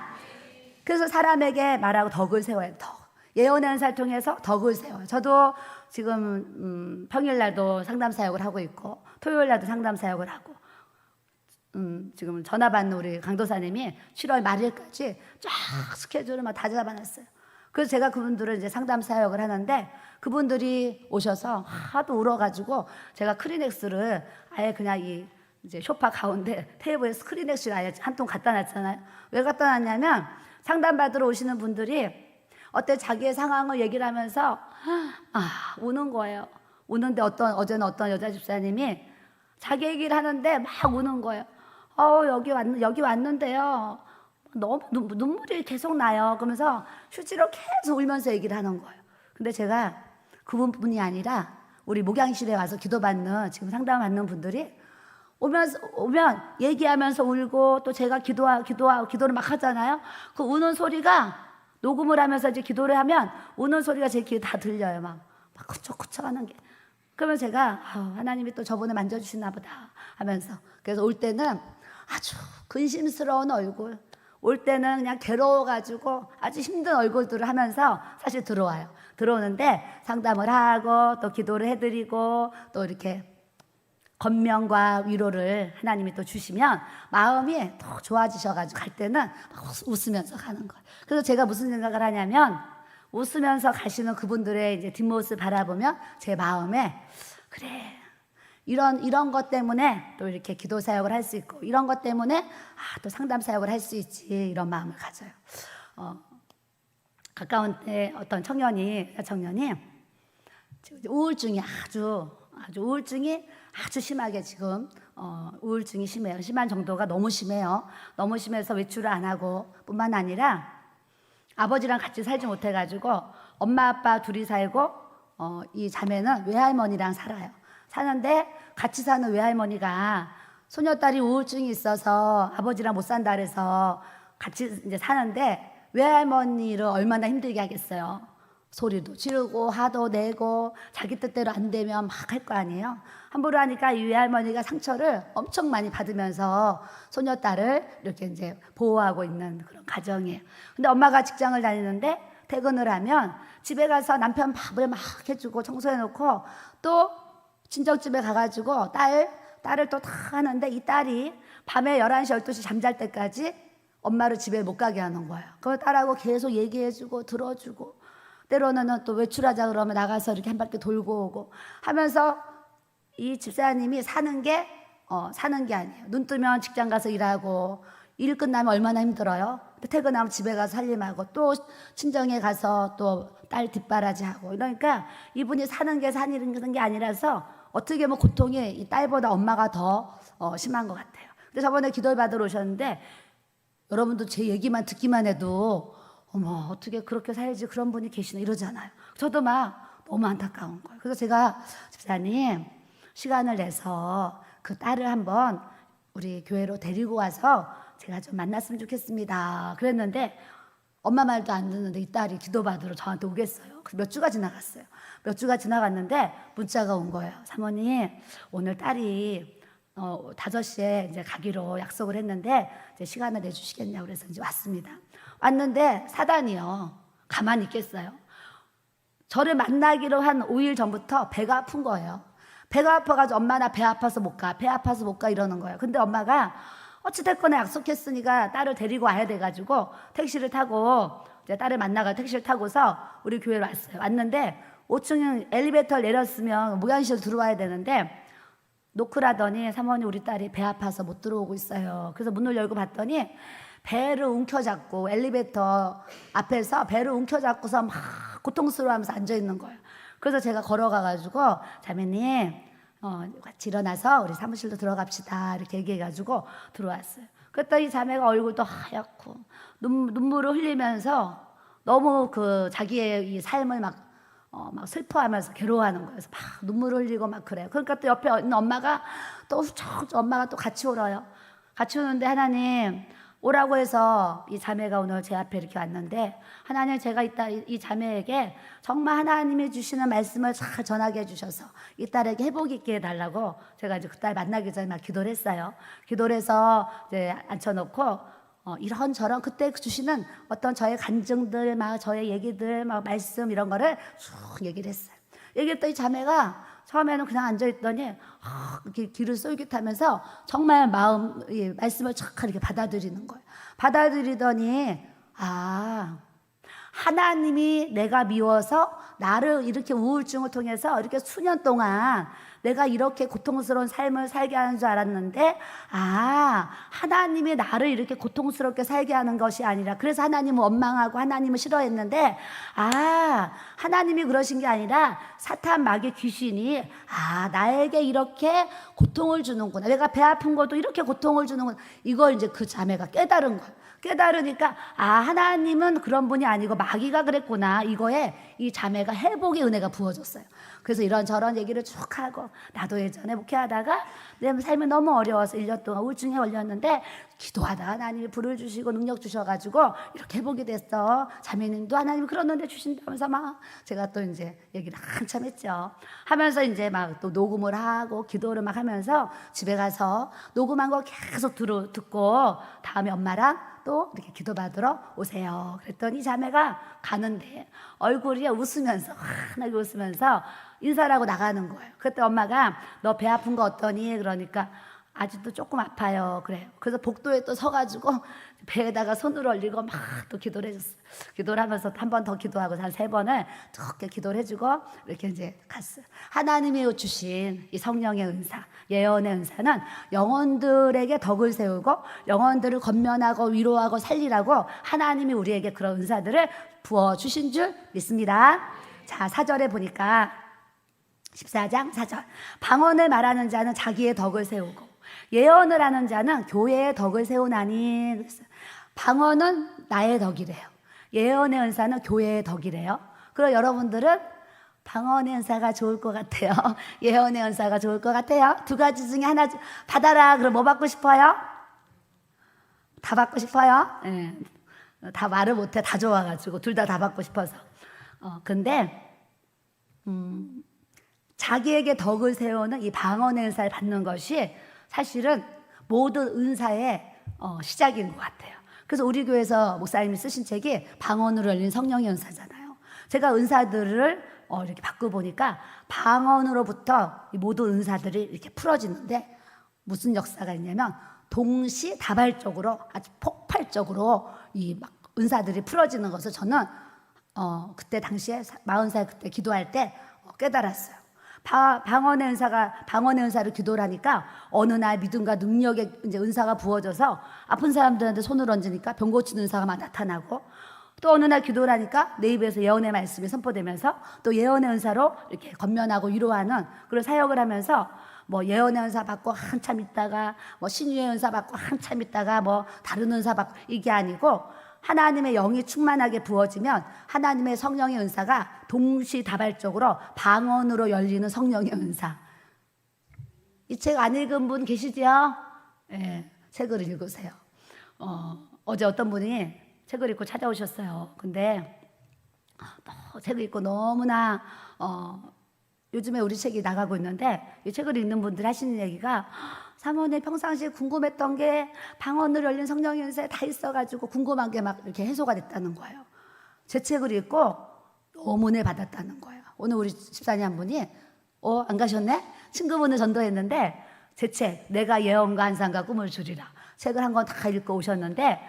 Speaker 1: 그래서 사람에게 말하고 덕을 세워야 돼요. 예언의 은사를 통해서 덕을 세워요. 저도 지금 평일날도 상담 사역을 하고 있고, 토요일날도 상담 사역을 하고, 지금 전화 받는 우리 강도사님이 7월 말일까지 쫙 스케줄을 막 다 잡아놨어요. 그래서 제가 그분들을 이제 상담 사역을 하는데, 그분들이 오셔서 하도 울어가지고 제가 크리넥스를 아예 그냥 이 이제 소파 가운데 테이블에 크리넥스를 아예 한 통 갖다 놨잖아요. 왜 갖다 놨냐면, 상담 받으러 오시는 분들이 어때 자기의 상황을 얘기를 하면서 우는 거예요. 우는데 어제는 어떤 여자 집사님이 자기 얘기를 하는데 막 우는 거예요. 여기 왔는데요, 너무 눈물이 계속 나요. 그러면서 휴지로 계속 울면서 얘기를 하는 거예요. 근데 제가 그분뿐이 아니라 우리 목양실에 와서 기도받는, 지금 상담받는 분들이 오면 얘기하면서 울고, 또 제가 기도를 막 하잖아요. 그 우는 소리가, 녹음을 하면서 이제 기도를 하면 우는 소리가 제 귀에 다 들려요. 막 코쳐코쳐 하는 게. 그러면 제가 하나님이 또 저분을 만져주시나 보다 하면서, 그래서 올 때는 아주 근심스러운 얼굴, 올 때는 그냥 괴로워가지고 아주 힘든 얼굴들을 하면서 사실 들어와요. 들어오는데 상담을 하고 또 기도를 해드리고 또 이렇게 권면과 위로를 하나님이 또 주시면 마음이 더 좋아지셔가지고 갈 때는 막 웃으면서 가는 거예요. 그래서 제가 무슨 생각을 하냐면, 웃으면서 가시는 그분들의 이제 뒷모습 바라보면 제 마음에, 그래, 이런 것 때문에 또 이렇게 기도 사역을 할 수 있고, 이런 것 때문에 또 상담 사역을 할 수 있지, 이런 마음을 가져요. 가까운 때 어떤 청년이 우울증이 아주 아주 우울증이 아주 심하게 지금 우울증이 심해요. 심한 정도가 너무 심해요. 너무 심해서 외출을 안 하고 뿐만 아니라 아버지랑 같이 살지 못해가지고 엄마 아빠 둘이 살고 이 자매는 외할머니랑 살아요. 사는데 같이 사는 외할머니가 소녀딸이 우울증이 있어서 아버지랑 못 산다 그래서 같이 이제 사는데 외할머니를 얼마나 힘들게 하겠어요. 소리도 지르고 화도 내고 자기 뜻대로 안 되면 막 할 거 아니에요. 함부로 하니까 이 외할머니가 상처를 엄청 많이 받으면서 소녀딸을 이렇게 이제 보호하고 있는 그런 가정이에요. 근데 엄마가 직장을 다니는데 퇴근을 하면 집에 가서 남편 밥을 막 해주고 청소해놓고 또 친정집에 가가지고 딸을 또 다 하는데 이 딸이 밤에 11시 12시 잠잘 때까지 엄마를 집에 못 가게 하는 거예요. 그걸 딸하고 계속 얘기해주고 들어주고 때로는 또 외출하자 그러면 나가서 이렇게 한 바퀴 돌고 오고 하면서 이 집사님이 사는 게 아니에요. 눈 뜨면 직장 가서 일하고 일 끝나면 얼마나 힘들어요. 퇴근하면 집에 가서 살림하고 또 친정에 가서 또 딸 뒷바라지하고 이러니까 이분이 사는 게 아니라서 어떻게 보면 고통이 이 딸보다 엄마가 더 심한 것 같아요. 근데 저번에 기도를 받으러 오셨는데 여러분도 제 얘기만 듣기만 해도 어머 어떻게 그렇게 살지 그런 분이 계시나 이러잖아요. 저도 막 너무 안타까운 거예요. 그래서 제가 집사님 시간을 내서 그 딸을 한번 우리 교회로 데리고 와서 제가 좀 만났으면 좋겠습니다. 그랬는데 엄마 말도 안 듣는데 이 딸이 기도받으러 저한테 오겠어요. 몇 주가 지나갔어요. 몇 주가 지나갔는데 문자가 온 거예요. 사모님 오늘 딸이 5시에 이제 가기로 약속을 했는데 이제 시간을 내주시겠냐고 그래서 이제 왔습니다. 왔는데 사단이요. 가만히 있겠어요. 저를 만나기로 한 5일 전부터 배가 아픈 거예요. 배가 아파가지고 엄마 나 배 아파서 못 가. 배 아파서 못 가 이러는 거예요. 근데 엄마가 어찌됐거나 약속했으니까 딸을 데리고 와야 돼가지고 택시를 타고 이제 딸을 만나가 택시를 타고서 우리 교회로 왔어요. 왔는데 5층 엘리베이터를 내렸으면 무관실로 들어와야 되는데 노크라더니 사모님 우리 딸이 배 아파서 못 들어오고 있어요. 그래서 문을 열고 봤더니 배를 움켜잡고 엘리베이터 앞에서 배를 움켜잡고서 막 고통스러워하면서 앉아있는 거예요. 그래서 제가 걸어가가지고 자매님 같이 일어나서 우리 사무실로 들어갑시다 이렇게 얘기해가지고 들어왔어요. 그랬더니 자매가 얼굴도 하얗고 눈물을 흘리면서 너무 그 자기의 이 삶을 막 슬퍼하면서 괴로워하는 거예요. 그래서 막 눈물을 흘리고 막 그래요. 그러니까 또 옆에 있는 엄마가 또 엄마가 또 같이 오래요. 같이 오는데 하나님 오라고 해서 이 자매가 오늘 제 앞에 이렇게 왔는데 하나님 제가 이 자매에게 정말 하나님이 주시는 말씀을 잘 전하게 해주셔서 이 딸에게 회복 있게 해달라고 제가 이제 그 딸 만나기 전에 막 기도를 했어요. 기도를 해서 이제 앉혀놓고 이런저런 그때 주시는 어떤 저의 간증들 막 저의 얘기들 막 말씀 이런 거를 쭉 얘기를 했어요. 얘기했더니 자매가 처음에는 그냥 앉아있더니 이렇게 귀를 쏠깃하면서 정말 말씀을 착 이렇게 받아들이는 거예요. 받아들이더니 하나님이 내가 미워서 나를 이렇게 우울증을 통해서 이렇게 수년 동안 내가 이렇게 고통스러운 삶을 살게 하는 줄 알았는데 하나님이 나를 이렇게 고통스럽게 살게 하는 것이 아니라 그래서 하나님을 원망하고 하나님을 싫어했는데 하나님이 그러신 게 아니라 사탄 마귀 귀신이 나에게 이렇게 고통을 주는구나. 내가 배 아픈 것도 이렇게 고통을 주는구나. 이걸 이제 그 자매가 깨달은 거예요. 깨달으니까 하나님은 그런 분이 아니고 마귀가 그랬구나. 이거에 이 자매가 회복의 은혜가 부어졌어요. 그래서 이런저런 얘기를 쭉 하고 나도 예전에 목회하다가 내 삶이 너무 어려워서 1년 동안 우울증에 걸렸는데 기도하다가 하나님이 불을 주시고 능력 주셔가지고 이렇게 회복이 됐어. 자매님도 하나님이 그러는데 주신다면서 막 제가 또 이제 얘기를 한참 했죠. 하면서 이제 막 또 녹음을 하고 기도를 막 하면서 집에 가서 녹음한 거 계속 듣고 다음에 엄마랑 또 이렇게 기도받으러 오세요. 그랬더니 자매가 가는데 얼굴이 웃으면서 환하게 웃으면서 인사를 하고 나가는 거예요. 그때 엄마가 너 배 아픈 거 어떠니? 그러니까 아직도 조금 아파요. 그래요. 그래서 복도에 또 서가지고 배에다가 손을 올리고 막 또 기도를 해줬어요. 기도를 하면서 한 번 더 기도하고 한 3번을 툭게 기도를 해주고 이렇게 이제 갔어요. 하나님이 주신 이 성령의 은사, 예언의 은사는 영혼들에게 덕을 세우고 영혼들을 건면하고 위로하고 살리라고 하나님이 우리에게 그런 은사들을 부어주신 줄 믿습니다. 자, 4절에 보니까 14장 4절. 방언을 말하는 자는 자기의 덕을 세우고 예언을 하는 자는 교회의 덕을 세우나니. 방언은 나의 덕이래요. 예언의 은사는 교회의 덕이래요. 그럼 여러분들은 방언의 은사가 좋을 것 같아요? 예언의 은사가 좋을 것 같아요? 두 가지 중에 하나 받아라. 그럼 뭐 받고 싶어요? 다 받고 싶어요? 네. 다 말을 못해. 다 좋아가지고 둘 다 받고 싶어서. 근데 자기에게 덕을 세우는 이 방언의 은사를 받는 것이 사실은 모든 은사의 시작인 것 같아요. 그래서 우리 교회에서 목사님이 쓰신 책이 방언으로 열린 성령의 은사잖아요. 제가 은사들을 이렇게 바꿔보니까 방언으로부터 이 모든 은사들이 이렇게 풀어지는데 무슨 역사가 있냐면 동시다발적으로 아주 폭발적으로 이 막 은사들이 풀어지는 것을 저는 그때 당시에 40살 그때 기도할 때 깨달았어요. 방언의 은사를 기도를 하니까 어느 날 믿음과 능력의 이제 은사가 부어져서 아픈 사람들한테 손을 얹으니까 병 고치는 은사가 막 나타나고, 또 어느 날 기도를 하니까 내 입에서 예언의 말씀이 선포되면서 또 예언의 은사로 이렇게 건면하고 위로하는 그런 사역을 하면서 뭐 예언의 은사 받고 한참 있다가 뭐 신유의 은사 받고 한참 있다가 뭐 다른 은사 받고, 이게 아니고 하나님의 영이 충만하게 부어지면 하나님의 성령의 은사가 동시다발적으로 방언으로 열리는 성령의 은사. 이 책 안 읽은 분 계시죠? 네, 책을 읽으세요. 어제 어떤 분이 책을 읽고 찾아오셨어요. 근데 책을 읽고 너무나 요즘에 우리 책이 나가고 있는데 이 책을 읽는 분들 하시는 얘기가, 사모님 평상시에 궁금했던 게 방언으로 열린 성령의 은사에 다 있어가지고 궁금한 게 막 이렇게 해소가 됐다는 거예요. 제 책을 읽고 너무 은혜 받았다는 거예요. 오늘 우리 집사님 한 분이 안 가셨네? 친구분을 전도했는데 제 책 내가 예언과 환상과 꿈을 주리라 책을 한 권 다 읽고 오셨는데,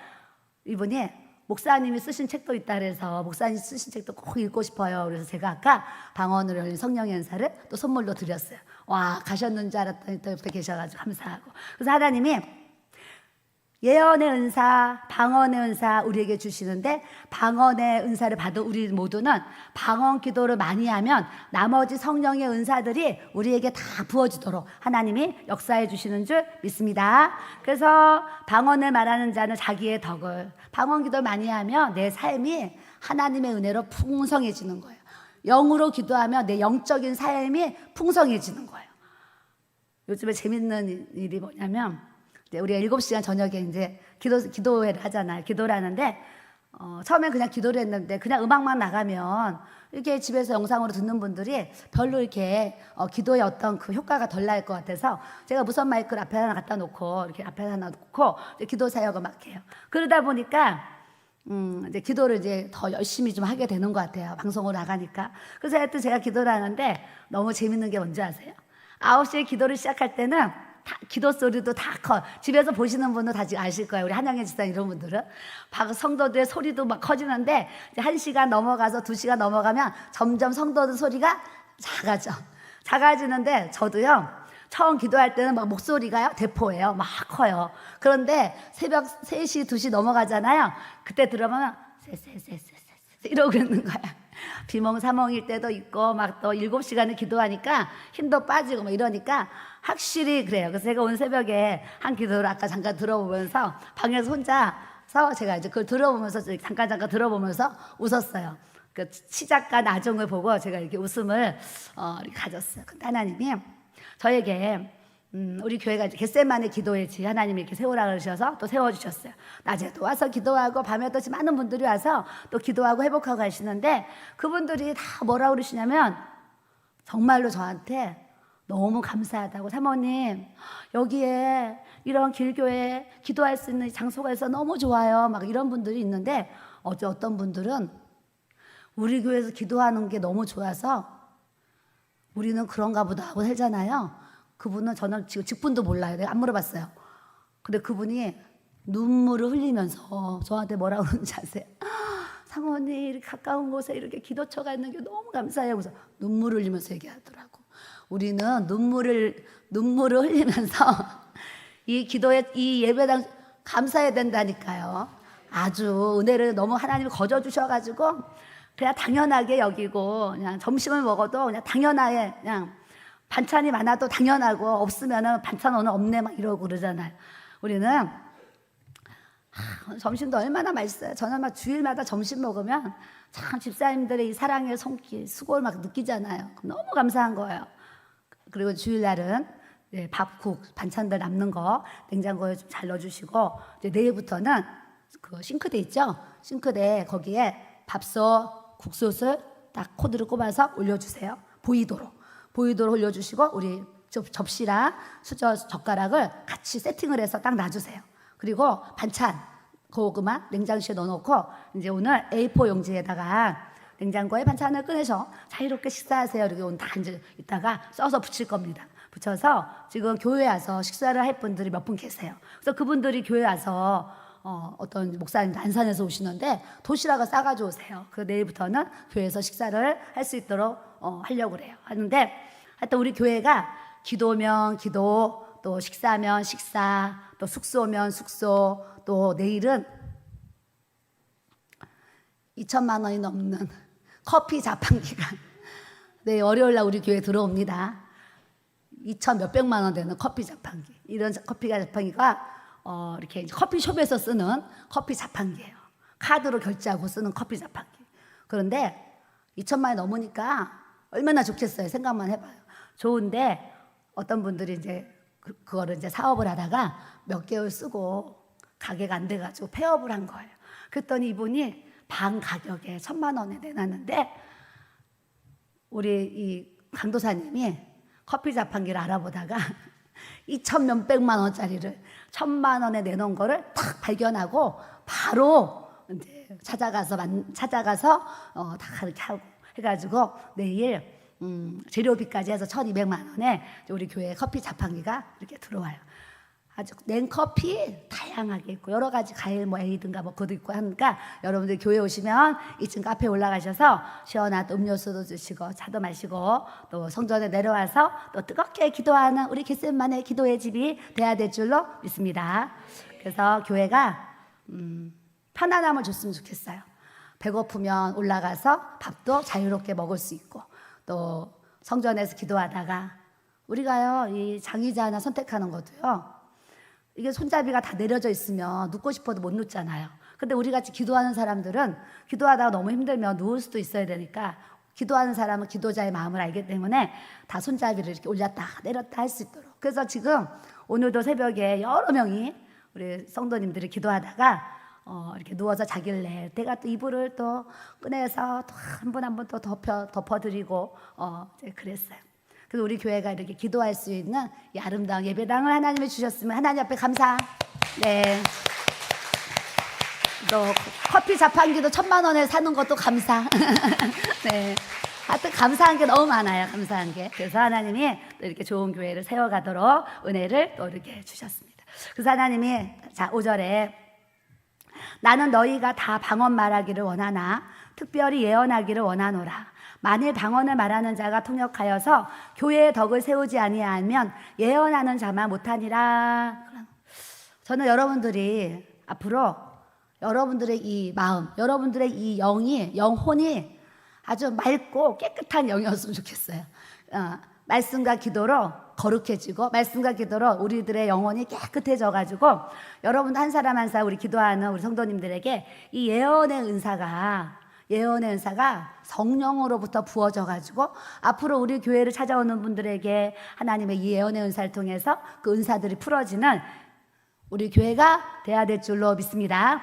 Speaker 1: 이분이 목사님이 쓰신 책도 있다 그래서 목사님 쓰신 책도 꼭 읽고 싶어요. 그래서 제가 아까 방언으로 열린 성령의 은사를 또 선물로 드렸어요. 와, 가셨는 줄 알았더니 또 옆에 계셔가지고 감사하고. 그래서 하나님이 예언의 은사, 방언의 은사 우리에게 주시는데, 방언의 은사를 받은 우리 모두는 방언 기도를 많이 하면 나머지 성령의 은사들이 우리에게 다 부어지도록 하나님이 역사해 주시는 줄 믿습니다. 그래서 방언을 말하는 자는 자기의 덕을, 방언 기도를 많이 하면 내 삶이 하나님의 은혜로 풍성해지는 거예요. 영으로 기도하면 내 영적인 삶이 풍성해지는 거예요. 요즘에 재밌는 일이 뭐냐면, 우리가 7시간 저녁에 이제 기도회를 하잖아요. 기도를 하는데, 처음엔 그냥 기도를 했는데, 그냥 음악만 나가면, 이렇게 집에서 영상으로 듣는 분들이 별로 이렇게, 기도의 어떤 그 효과가 덜 날 것 같아서, 제가 무선 마이크를 앞에 하나 갖다 놓고, 이렇게 앞에 하나 놓고, 기도 사역을 막 해요. 그러다 보니까, 이제 기도를 이제 더 열심히 좀 하게 되는 것 같아요. 방송으로 나가니까. 그래서 하여튼 제가 기도를 하는데, 너무 재밌는 게 뭔지 아세요? 9시에 기도를 시작할 때는, 기도 소리도 다 커. 집에서 보시는 분은 다 아실 거예요. 우리 한양의 집사 이런 분들은. 성도들의 소리도 막 커지는데, 이제 1시간 넘어가서 2시간 넘어가면 점점 성도들 소리가 작아져. 작아지는데, 저도요, 처음 기도할 때는 막 목소리가요, 대포예요. 막 커요. 그런데 새벽 3시, 2시 넘어가잖아요. 그때 들어보면, 이러고 있는 거야. 비몽사몽일 때도 있고, 막 또 7시간을 기도하니까 힘도 빠지고 막 이러니까 확실히 그래요. 그래서 제가 오늘 새벽에 한 기도를 아까 잠깐 들어보면서 방에서 혼자서 제가 이제 그걸 들어보면서 잠깐 들어보면서 웃었어요. 그 시작과 나중을 보고 제가 이렇게 웃음을 이렇게 가졌어요. 근데 하나님이 저에게 우리 교회가 이제 겟세마네 기도회지 하나님이 이렇게 세우라 그러셔서 또 세워주셨어요. 낮에도 와서 기도하고 밤에도 많은 분들이 와서 또 기도하고 회복하고 가시는데, 그분들이 다 뭐라 그러시냐면 정말로 저한테 너무 감사하다고, 사모님 여기에 이런 길교회 기도할 수 있는 장소가 있어서 너무 좋아요, 막 이런 분들이 있는데, 어떤 분들은 우리 교회에서 기도하는 게 너무 좋아서 우리는 그런가 보다 하고 살잖아요. 그분은 저는 지금 직분도 몰라요. 내가 안 물어봤어요. 근데 그분이 눈물을 흘리면서 저한테 뭐라고 그러는지 아세요? 사모님 이렇게 가까운 곳에 이렇게 기도처가 있는 게 너무 감사해요. 그래서 눈물을 흘리면서 얘기하더라고. 우리는 눈물을 흘리면서 이 예배당 감사해야 된다니까요. 아주 은혜를 너무 하나님이 거저 주셔가지고 그냥 당연하게 여기고 그냥 점심을 먹어도 그냥 당연하게 그냥 반찬이 많아도 당연하고 없으면은 반찬 오늘 없네 막 이러고 그러잖아요. 우리는 점심도 얼마나 맛있어요. 저는 막 주일마다 점심 먹으면 참 집사님들의 이 사랑의 손길, 수고를 막 느끼잖아요. 너무 감사한 거예요. 그리고 주일날은 밥, 국, 반찬들 남는 거 냉장고에 좀 잘 넣어주시고 이제 내일부터는 그 싱크대 있죠? 싱크대 거기에 밥솥, 국솥을 딱 코드를 꼽아서 올려주세요. 보이도록 올려주시고 우리 접시랑 젓가락을 같이 세팅을 해서 딱 놔주세요. 그리고 반찬 고구마 냉장실에 넣어놓고 이제 오늘 A4 용지에다가 냉장고에 반찬을 꺼내서 자유롭게 식사하세요. 이렇게 오늘 다 이제 이따가 써서 붙일 겁니다. 붙여서 지금 교회 와서 식사를 할 분들이 몇 분 계세요. 그래서 그분들이 교회 와서 어떤 목사님 안산에서 오시는데 도시락을 싸가지고 오세요. 그 내일부터는 교회에서 식사를 할 수 있도록 하려고 그래요. 하는데 하여튼 우리 교회가 기도면 기도, 또 식사면 식사, 또 숙소면 숙소, 또 내일은 2천만 원이 넘는 커피 자판기가 내일 월요일날 우리 교회에 들어옵니다. 2천 몇백만 원 되는 커피 자판기. 이런 커피 자판기가 이렇게 커피숍에서 쓰는 커피 자판기예요. 카드로 결제하고 쓰는 커피 자판기. 그런데 2천만 원이 넘으니까 얼마나 좋겠어요. 생각만 해봐요. 좋은데 어떤 분들이 이제 그거를 이제 사업을 하다가 몇 개월 쓰고 가게가 안 돼가지고 폐업을 한 거예요. 그랬더니 이분이 반 가격에 1,000만 원에 내놨는데 우리 이 강도사님이 커피 자판기를 알아보다가 2천 몇백만 원짜리를 1,000만 원에 내놓은 거를 딱 발견하고 바로 이제 찾아가서 다 그렇게 하고 해가지고 내일 재료비까지 해서 1,200만 원에 우리 교회 커피 자판기가 이렇게 들어와요. 아주 냉커피 다양하게 있고 여러 가지 과일 뭐 에이든가 뭐 그것도 있고 하니까 여러분들 교회 오시면 2층 카페에 올라가셔서 시원한 음료수도 드시고 차도 마시고 또 성전에 내려와서 또 뜨겁게 기도하는 우리 겟세마네 기도의 집이 돼야 될 줄로 믿습니다. 그래서 교회가 편안함을 줬으면 좋겠어요. 배고프면 올라가서 밥도 자유롭게 먹을 수 있고 또 성전에서 기도하다가 우리가요 이 장의자 하나 선택하는 것도요 이게 손잡이가 다 내려져 있으면 눕고 싶어도 못 눕잖아요. 근데 우리 같이 기도하는 사람들은 기도하다가 너무 힘들면 누울 수도 있어야 되니까 기도하는 사람은 기도자의 마음을 알기 때문에 다 손잡이를 이렇게 올렸다 내렸다 할 수 있도록. 그래서 지금 오늘도 새벽에 여러 명이 우리 성도님들이 기도하다가 이렇게 누워서 자길래 내가 또 이불을 또 꺼내서 또 한 분 한 분 또 덮어드리고 이제 그랬어요. 그래서 우리 교회가 이렇게 기도할 수 있는 이 아름다운 예배당을 하나님이 주셨으면 하나님 앞에 감사. 네. 또 커피 자판기도 1,000만 원에 사는 것도 감사. 네. 하여튼 감사한 게 너무 많아요. 감사한 게. 그래서 하나님이 또 이렇게 좋은 교회를 세워가도록 은혜를 또 이렇게 주셨습니다. 그래서 하나님이 자 5절에 나는 너희가 다 방언 말하기를 원하나 특별히 예언하기를 원하노라. 만일 방언을 말하는 자가 통역하여서 교회의 덕을 세우지 아니하면 예언하는 자만 못하니라. 저는 여러분들이 앞으로 여러분들의 이 마음, 여러분들의 이 영혼이 아주 맑고 깨끗한 영이었으면 좋겠어요. 말씀과 기도로 거룩해지고 말씀과 기도로 우리들의 영혼이 깨끗해져가지고 여러분들 한 사람 한 사람 우리 기도하는 우리 성도님들에게 이 예언의 은사가 성령으로부터 부어져가지고 앞으로 우리 교회를 찾아오는 분들에게 하나님의 이 예언의 은사를 통해서 그 은사들이 풀어지는 우리 교회가 돼야 될 줄로 믿습니다.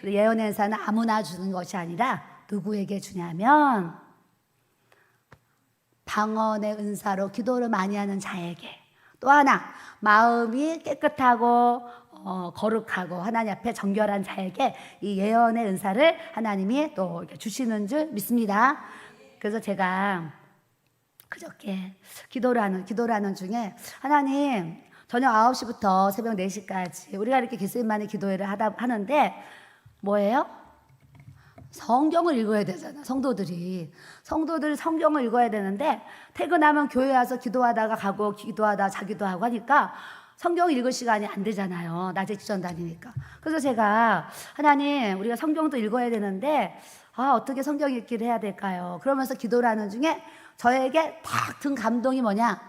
Speaker 1: 예언의 은사는 아무나 주는 것이 아니라 누구에게 주냐면 방언의 은사로 기도를 많이 하는 자에게, 또 하나 마음이 깨끗하고 거룩하고 하나님 앞에 정결한 자에게 이 예언의 은사를 하나님이 또 이렇게 주시는 줄 믿습니다. 그래서 제가 그저께 기도를 하는 중에 하나님 저녁 9시부터 새벽 4시까지 우리가 이렇게 겟세마네 기도회를 하는데 뭐예요? 성경을 읽어야 되잖아. 성도들이 성경을 읽어야 되는데 퇴근하면 교회 와서 기도하다가 가고 기도하다 자기도 하고 하니까 성경 읽을 시간이 안 되잖아요. 낮에 지전 다니니까. 그래서 제가 하나님, 우리가 성경도 읽어야 되는데 어떻게 성경 읽기를 해야 될까요? 그러면서 기도를 하는 중에 저에게 딱 든 감동이 뭐냐?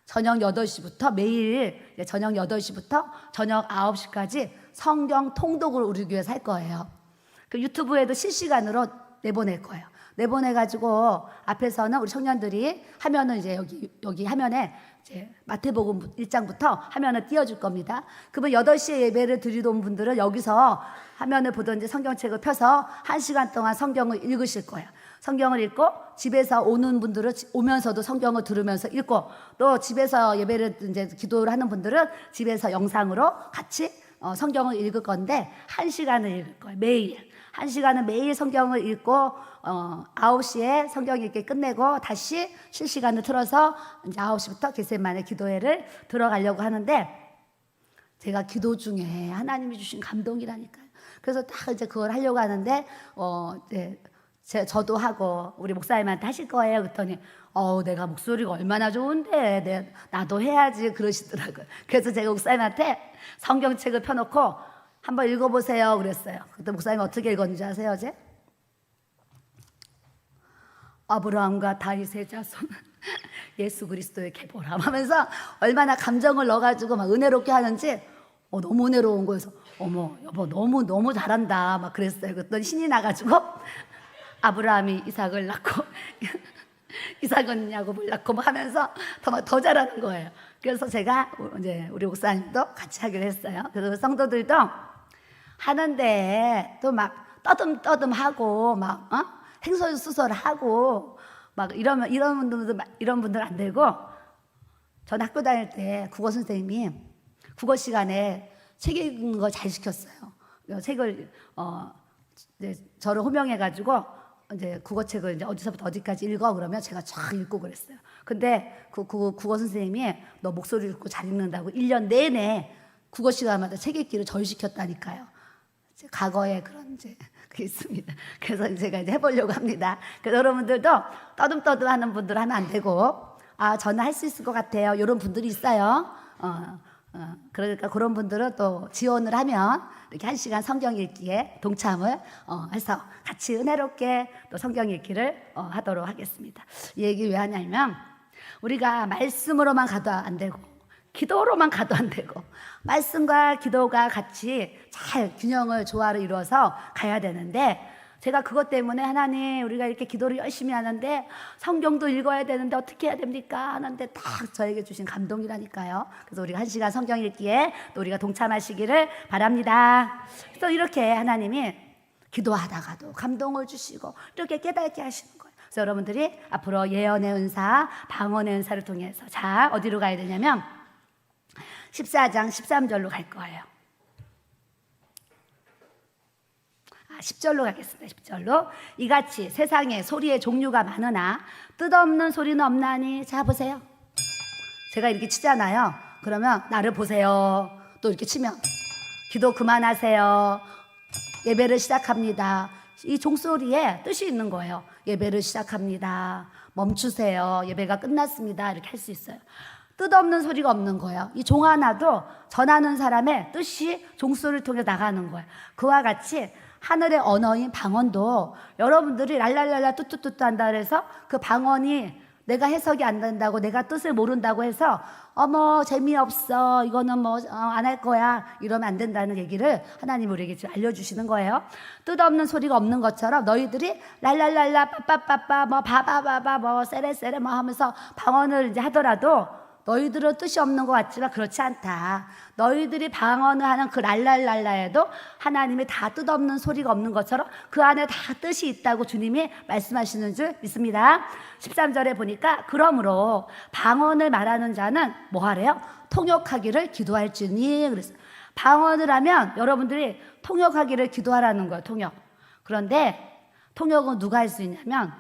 Speaker 1: 저녁 8시부터 매일 저녁 8시부터 저녁 9시까지 성경 통독을 우리 교회에서 할 거예요. 그 유튜브에도 실시간으로 내보낼 거예요. 내보내가지고 앞에서는 우리 청년들이 하면은 이제 여기 화면에 이제 마태복음 1장부터 화면을 띄워줄 겁니다. 그러면 8시에 예배를 드리던 분들은 여기서 화면을 보든지 성경책을 펴서 1시간 동안 성경을 읽으실 거예요. 성경을 읽고 집에서 오는 분들은 오면서도 성경을 들으면서 읽고, 또 집에서 예배를 이제 기도를 하는 분들은 집에서 영상으로 같이 성경을 읽을 건데 1시간을 읽을 거예요. 매일. 1시간은 매일 성경을 읽고 9시에 성경 읽기 끝내고 다시 실시간을 틀어서 이제 9시부터 겟세마네 기도회를 들어가려고 하는데, 제가 기도 중에 하나님이 주신 감동이라니까요. 그래서 딱 이제 그걸 하려고 하는데 네, 저도 하고 우리 목사님한테 하실 거예요. 그랬더니 내가 목소리가 얼마나 좋은데 나도 해야지 그러시더라고요. 그래서 제가 목사님한테 성경책을 펴놓고 한번 읽어보세요 그랬어요. 그때 목사님 어떻게 읽었는지 아세요? 어제? 아브라함과 다윗의 자손은 예수 그리스도의 계보람 하면서 얼마나 감정을 넣어가지고 막 은혜롭게 하는지 너무 은혜로운 거여서 어머 여보 너무 잘한다 막 그랬어요. 그랬더니 신이 나가지고 아브라함이 이삭을 낳고 이삭은 야곱을 낳고 막 하면서 더 잘하는 거예요. 그래서 제가 이제 우리 목사님도 같이 하기로 했어요. 그래서 성도들도 하는데 또 막 떠듬하고 막 행설수설하고 막 이런 분들 안 되고, 전 학교 다닐 때 국어 선생님이 국어 시간에 책 읽는 거 잘 시켰어요. 책을 이제 저를 호명해가지고 이제 국어책을 이제 어디서부터 어디까지 읽어 그러면 제가 쫙 읽고 그랬어요. 근데 그 국어 선생님이 너 목소리 읽고 잘 읽는다고 1년 내내 국어 시간마다 책 읽기를 절 시켰다니까요. 과거에 그런 이제 그게 있습니다. 그래서 제가 이제 해보려고 합니다. 그래서 여러분들도 떠듬하는 분들 하면 안 되고, 저는 할 수 있을 것 같아요. 이런 분들이 있어요. 그러니까 그런 분들은 또 지원을 하면 이렇게 1시간 성경 읽기에 동참을 해서 같이 은혜롭게 또 성경 읽기를 하도록 하겠습니다. 이 얘기 왜 하냐면, 우리가 말씀으로만 가도 안 되고 기도로만 가도 안 되고 말씀과 기도가 같이 잘 균형을 조화를 이루어서 가야 되는데, 제가 그것 때문에 하나님 우리가 이렇게 기도를 열심히 하는데 성경도 읽어야 되는데 어떻게 해야 됩니까? 하는데 딱 저에게 주신 감동이라니까요. 그래서 우리가 1시간 성경 읽기에 또 우리가 동참하시기를 바랍니다. 그래서 이렇게 하나님이 기도하다가도 감동을 주시고 이렇게 깨닫게 하시는 거예요. 그래서 여러분들이 앞으로 예언의 은사, 방언의 은사를 통해서 어디로 가야 되냐면 14장 13절로 갈 거예요. 10절로 가겠습니다. 10절로. 이같이 세상에 소리의 종류가 많으나 뜻없는 소리는 없나니. 자 보세요. 제가 이렇게 치잖아요. 그러면 나를 보세요. 또 이렇게 치면 기도 그만하세요. 예배를 시작합니다. 이 종소리에 뜻이 있는 거예요. 예배를 시작합니다. 멈추세요. 예배가 끝났습니다. 이렇게 할 수 있어요. 뜻없는 소리가 없는 거예요. 이 종 하나도 전하는 사람의 뜻이 종소리를 통해 나가는 거예요. 그와 같이 하늘의 언어인 방언도 여러분들이 랄랄랄라 뚜뚜뚜뚜 한다 그래서 그 방언이 내가 해석이 안 된다고, 내가 뜻을 모른다고 해서 어머 재미없어, 이거는 뭐 안 할 거야, 이러면 안 된다는 얘기를 하나님 우리에게 지금 알려주시는 거예요. 뜻없는 소리가 없는 것처럼 너희들이 랄랄랄라 빠빠빠빠 뭐 바바바바 뭐 세레세레 뭐 하면서 방언을 이제 하더라도 너희들은 뜻이 없는 것 같지만 그렇지 않다. 너희들이 방언을 하는 그 랄랄랄라에도 하나님이 다 뜻없는 소리가 없는 것처럼 그 안에 다 뜻이 있다고 주님이 말씀하시는 줄 믿습니다. 13절에 보니까 그러므로 방언을 말하는 자는 뭐 하래요? 통역하기를 기도할지니 그랬어요. 방언을 하면 여러분들이 통역하기를 기도하라는 거예요. 통역. 그런데 통역은 누가 할 수 있냐면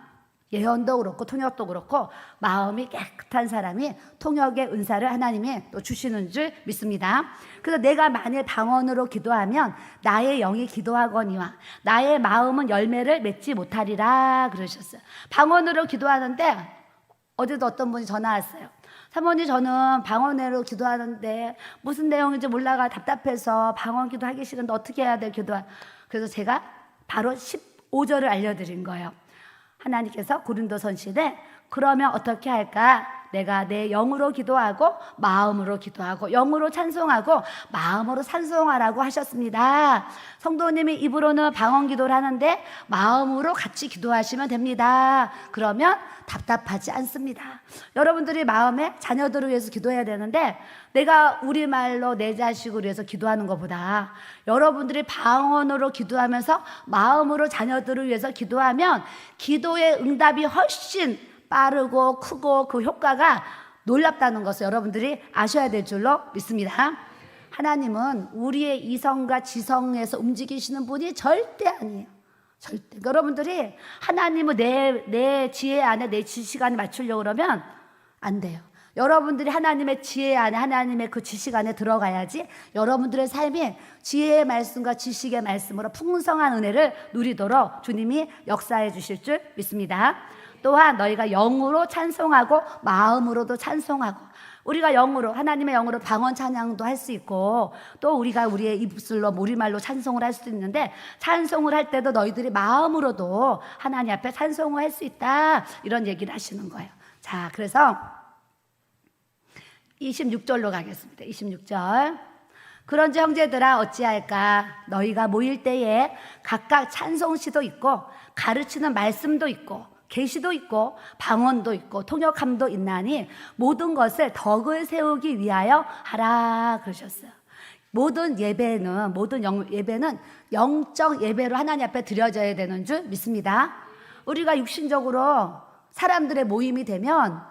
Speaker 1: 예언도 그렇고 통역도 그렇고 마음이 깨끗한 사람이 통역의 은사를 하나님이 또 주시는 줄 믿습니다. 그래서 내가 만일 방언으로 기도하면 나의 영이 기도하거니와 나의 마음은 열매를 맺지 못하리라 그러셨어요. 방언으로 기도하는데 어제도 어떤 분이 전화 왔어요. 사모님 저는 방언으로 기도하는데 무슨 내용인지 몰라가 답답해서 방언 기도하기 싫은데 어떻게 해야 돼 그래서 제가 바로 15절을 알려드린 거예요. 하나님께서 고린도전서에 그러면 어떻게 할까? 내가 내 영으로 기도하고 마음으로 기도하고 영으로 찬송하고 마음으로 찬송하라고 하셨습니다. 성도님이 입으로는 방언 기도를 하는데 마음으로 같이 기도하시면 됩니다. 그러면 답답하지 않습니다. 여러분들이 마음에 자녀들을 위해서 기도해야 되는데 내가 우리말로 내 자식을 위해서 기도하는 것보다 여러분들이 방언으로 기도하면서 마음으로 자녀들을 위해서 기도하면 기도의 응답이 훨씬 빠르고 크고 그 효과가 놀랍다는 것을 여러분들이 아셔야 될 줄로 믿습니다. 하나님은 우리의 이성과 지성에서 움직이시는 분이 절대 아니에요. 절대. 여러분들이 하나님을 내 지혜 안에 내 지식 안에 맞추려고 그러면 안 돼요. 여러분들이 하나님의 지혜 안에 하나님의 그 지식 안에 들어가야지 여러분들의 삶이 지혜의 말씀과 지식의 말씀으로 풍성한 은혜를 누리도록 주님이 역사해 주실 줄 믿습니다. 또한 너희가 영으로 찬송하고 마음으로도 찬송하고 우리가 영으로 하나님의 영으로 방언 찬양도 할 수 있고 또 우리가 우리의 입술로 우리말로 찬송을 할 수도 있는데 찬송을 할 때도 너희들이 마음으로도 하나님 앞에 찬송을 할 수 있다 이런 얘기를 하시는 거예요. 자, 그래서 26절로 가겠습니다. 26절. 그런지 형제들아 어찌할까? 너희가 모일 때에 각각 찬송시도 있고 가르치는 말씀도 있고 계시도 있고 방언도 있고 통역함도 있나니 모든 것을 덕을 세우기 위하여 하라 그러셨어요. 모든 예배는 영적 예배로 하나님 앞에 드려져야 되는 줄 믿습니다. 우리가 육신적으로 사람들의 모임이 되면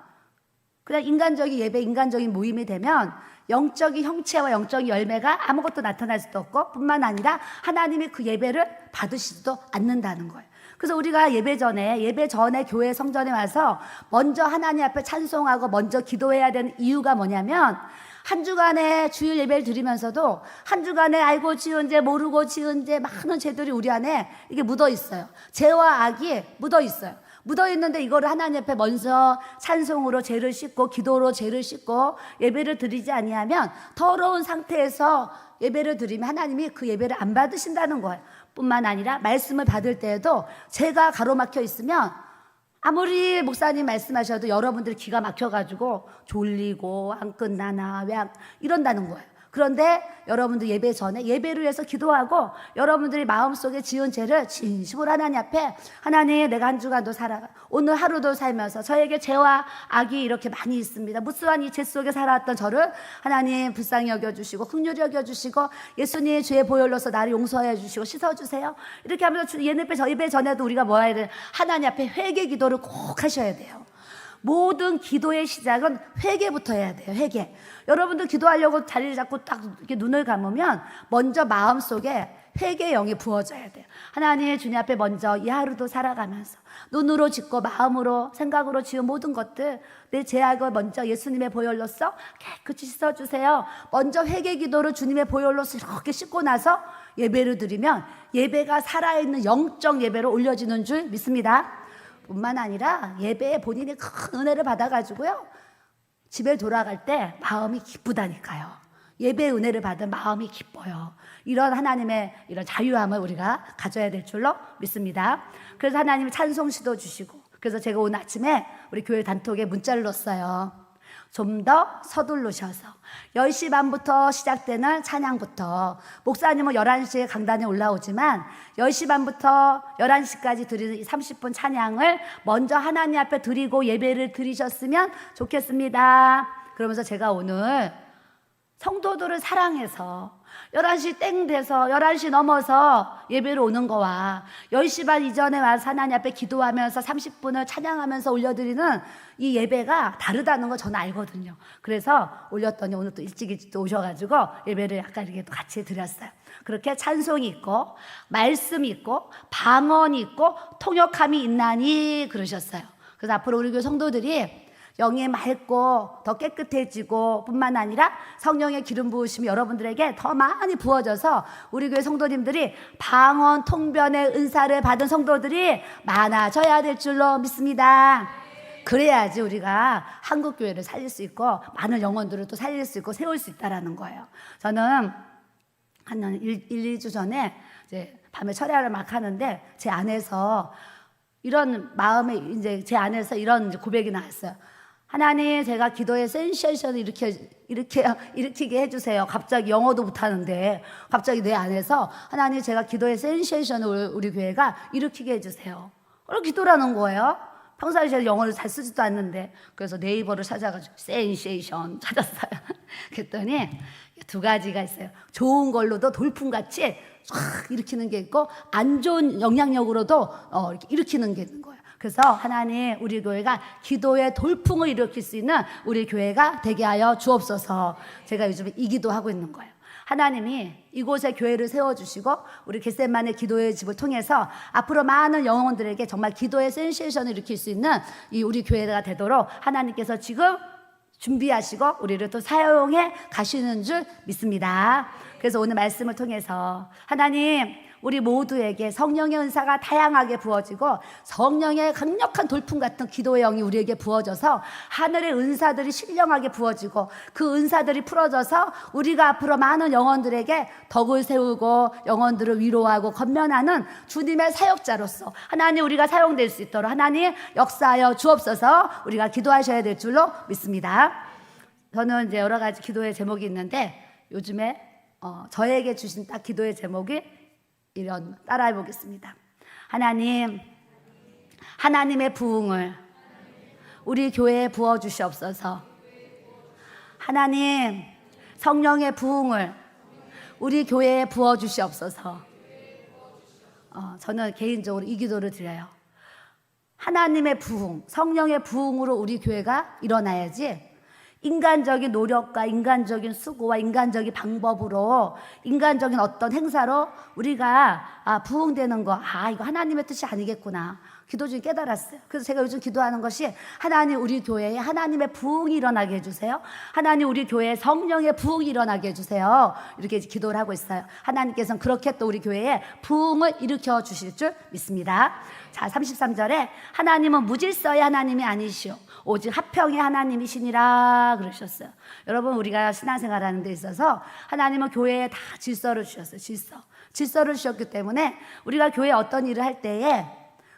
Speaker 1: 그냥 인간적인 예배, 인간적인 모임이 되면 영적인 형체와 영적인 열매가 아무것도 나타날 수도 없고 뿐만 아니라 하나님이 그 예배를 받으시지도 않는다는 거예요. 그래서 우리가 예배 전에 교회 성전에 와서 먼저 하나님 앞에 찬송하고 먼저 기도해야 되는 이유가 뭐냐면 한 주간의 주일 예배를 드리면서도 한 주간에 알고 지은 죄 모르고 지은 죄 많은 죄들이 우리 안에 이게 묻어 있어요. 죄와 악이 묻어 있어요. 묻어 있는데 이거를 하나님 앞에 먼저 찬송으로 죄를 씻고 기도로 죄를 씻고 예배를 드리지 아니하면 더러운 상태에서 예배를 드리면 하나님이 그 예배를 안 받으신다는 거예요. 뿐만 아니라 말씀을 받을 때에도 죄가 가로막혀 있으면 아무리 목사님 말씀하셔도 여러분들이 기가 막혀가지고 졸리고 안 끝나나 왜 이런다는 거예요. 그런데 여러분들 예배 전에 예배를 위해서 기도하고 여러분들이 마음속에 지은 죄를 진심으로 하나님 앞에 하나님 내가 한 주간도 살아가 오늘 하루도 살면서 저에게 죄와 악이 이렇게 많이 있습니다. 무수한 이 죄 속에 살아왔던 저를 하나님 불쌍히 여겨주시고 긍휼히 여겨주시고 예수님 죄의 보혈로서 나를 용서해 주시고 씻어주세요. 이렇게 하면서 예배 전에도 우리가 뭐 해야 돼요? 하나님 앞에 회개 기도를 꼭 하셔야 돼요. 모든 기도의 시작은 회개부터 해야 돼요. 회개. 여러분들 기도하려고 자리를 잡고 딱 이렇게 눈을 감으면 먼저 마음속에 회개의 영이 부어져야 돼요. 하나님 주님 앞에 먼저 이 하루도 살아가면서 눈으로 짓고 마음으로 생각으로 지은 모든 것들 내 죄악을 먼저 예수님의 보혈로서 깨끗이 씻어주세요. 먼저 회개 기도를 주님의 보혈로서 이렇게 씻고 나서 예배를 드리면 예배가 살아있는 영적 예배로 올려지는 줄 믿습니다. 뿐만 아니라 예배에 본인이 큰 은혜를 받아가지고요 집에 돌아갈 때 마음이 기쁘다니까요. 예배의 은혜를 받은 마음이 기뻐요. 이런 하나님의 이런 자유함을 우리가 가져야 될 줄로 믿습니다. 그래서 하나님이 찬송시도 주시고 그래서 제가 오늘 아침에 우리 교회 단톡에 문자를 넣었어요. 좀 더 서두르셔서 10시 반부터 시작되는 찬양부터 목사님은 11시에 강단에 올라오지만 10시 반부터 11시까지 드리는 30분 찬양을 먼저 하나님 앞에 드리고 예배를 드리셨으면 좋겠습니다. 그러면서 제가 오늘 성도들을 사랑해서 11시 땡 돼서 11시 넘어서 예배로 오는 거와 10시 반 이전에 와서 하나님 앞에 기도하면서 30분을 찬양하면서 올려드리는 이 예배가 다르다는 거 저는 알거든요. 그래서 올렸더니 오늘 또 일찍 또 오셔가지고 예배를 약간 이렇게 또 같이 드렸어요. 그렇게 찬송이 있고 말씀이 있고 방언이 있고 통역함이 있나니 그러셨어요. 그래서 앞으로 우리 교회 성도들이 영이 맑고 더 깨끗해지고 뿐만 아니라 성령의 기름 부으심이 여러분들에게 더 많이 부어져서 우리 교회 성도님들이 방언 통변의 은사를 받은 성도들이 많아져야 될 줄로 믿습니다. 그래야지 우리가 한국 교회를 살릴 수 있고 많은 영혼들을 또 살릴 수 있고 세울 수 있다라는 거예요. 저는 한 2주 전에 이제 밤에 철야를 막 하는데 제 안에서 이런 마음에 이제 제 안에서 이런 고백이 나왔어요. 하나님, 제가 기도의 센세이션을 일으키게 해주세요. 갑자기 영어도 못하는데 갑자기 내 안에서 하나님, 제가 기도의 센세이션을 우리 교회가 일으키게 해주세요. 그렇게 기도라는 거예요. 평소에 제가 영어를 잘 쓰지도 않는데. 그래서 네이버를 찾아가지고 센세이션 찾았어요. 그랬더니 두 가지가 있어요. 좋은 걸로도 돌풍같이 쫙 일으키는 게 있고 안 좋은 영향력으로도 이렇게 일으키는 게 있는 거예요. 그래서 하나님, 우리 교회가 기도의 돌풍을 일으킬 수 있는 우리 교회가 되게 하여 주옵소서. 제가 요즘에 이 기도하고 있는 거예요. 하나님이 이곳에 교회를 세워주시고 우리 겟세마네 기도의 집을 통해서 앞으로 많은 영혼들에게 정말 기도의 센세이션을 일으킬 수 있는 이 우리 교회가 되도록 하나님께서 지금 준비하시고 우리를 또 사용해 가시는 줄 믿습니다. 그래서 오늘 말씀을 통해서 하나님, 우리 모두에게 성령의 은사가 다양하게 부어지고 성령의 강력한 돌풍 같은 기도의 영이 우리에게 부어져서 하늘의 은사들이 신령하게 부어지고 그 은사들이 풀어져서 우리가 앞으로 많은 영혼들에게 덕을 세우고 영혼들을 위로하고 건면하는 주님의 사역자로서 하나님, 우리가 사용될 수 있도록 하나님 역사하여 주옵소서. 우리가 기도하셔야 될 줄로 믿습니다. 저는 이제 여러 가지 기도의 제목이 있는데 요즘에 저에게 주신 딱 기도의 제목이 이런, 따라해 보겠습니다. 하나님, 하나님의 부흥을 우리 교회에 부어 주시옵소서. 하나님, 성령의 부흥을 우리 교회에 부어 주시옵소서. 저는 개인적으로 이 기도를 드려요. 하나님의 부흥, 성령의 부흥으로 우리 교회가 일어나야지 인간적인 노력과 인간적인 수고와 인간적인 방법으로 인간적인 어떤 행사로 우리가 부흥되는 거, 이거 하나님의 뜻이 아니겠구나, 기도 중에 깨달았어요. 그래서 제가 요즘 기도하는 것이 하나님, 우리 교회에 하나님의 부흥이 일어나게 해주세요. 하나님, 우리 교회에 성령의 부흥이 일어나게 해주세요. 이렇게 기도를 하고 있어요. 하나님께서는 그렇게 또 우리 교회에 부흥을 일으켜 주실 줄 믿습니다. 자, 33절에 하나님은 무질서의 하나님이 아니시오, 오직 화평의 하나님이시니라 그러셨어요. 여러분, 우리가 신앙생활 하는 데 있어서 하나님은 교회에 다 질서를 주셨어요. 질서를 주셨기 때문에 우리가 교회에 어떤 일을 할 때에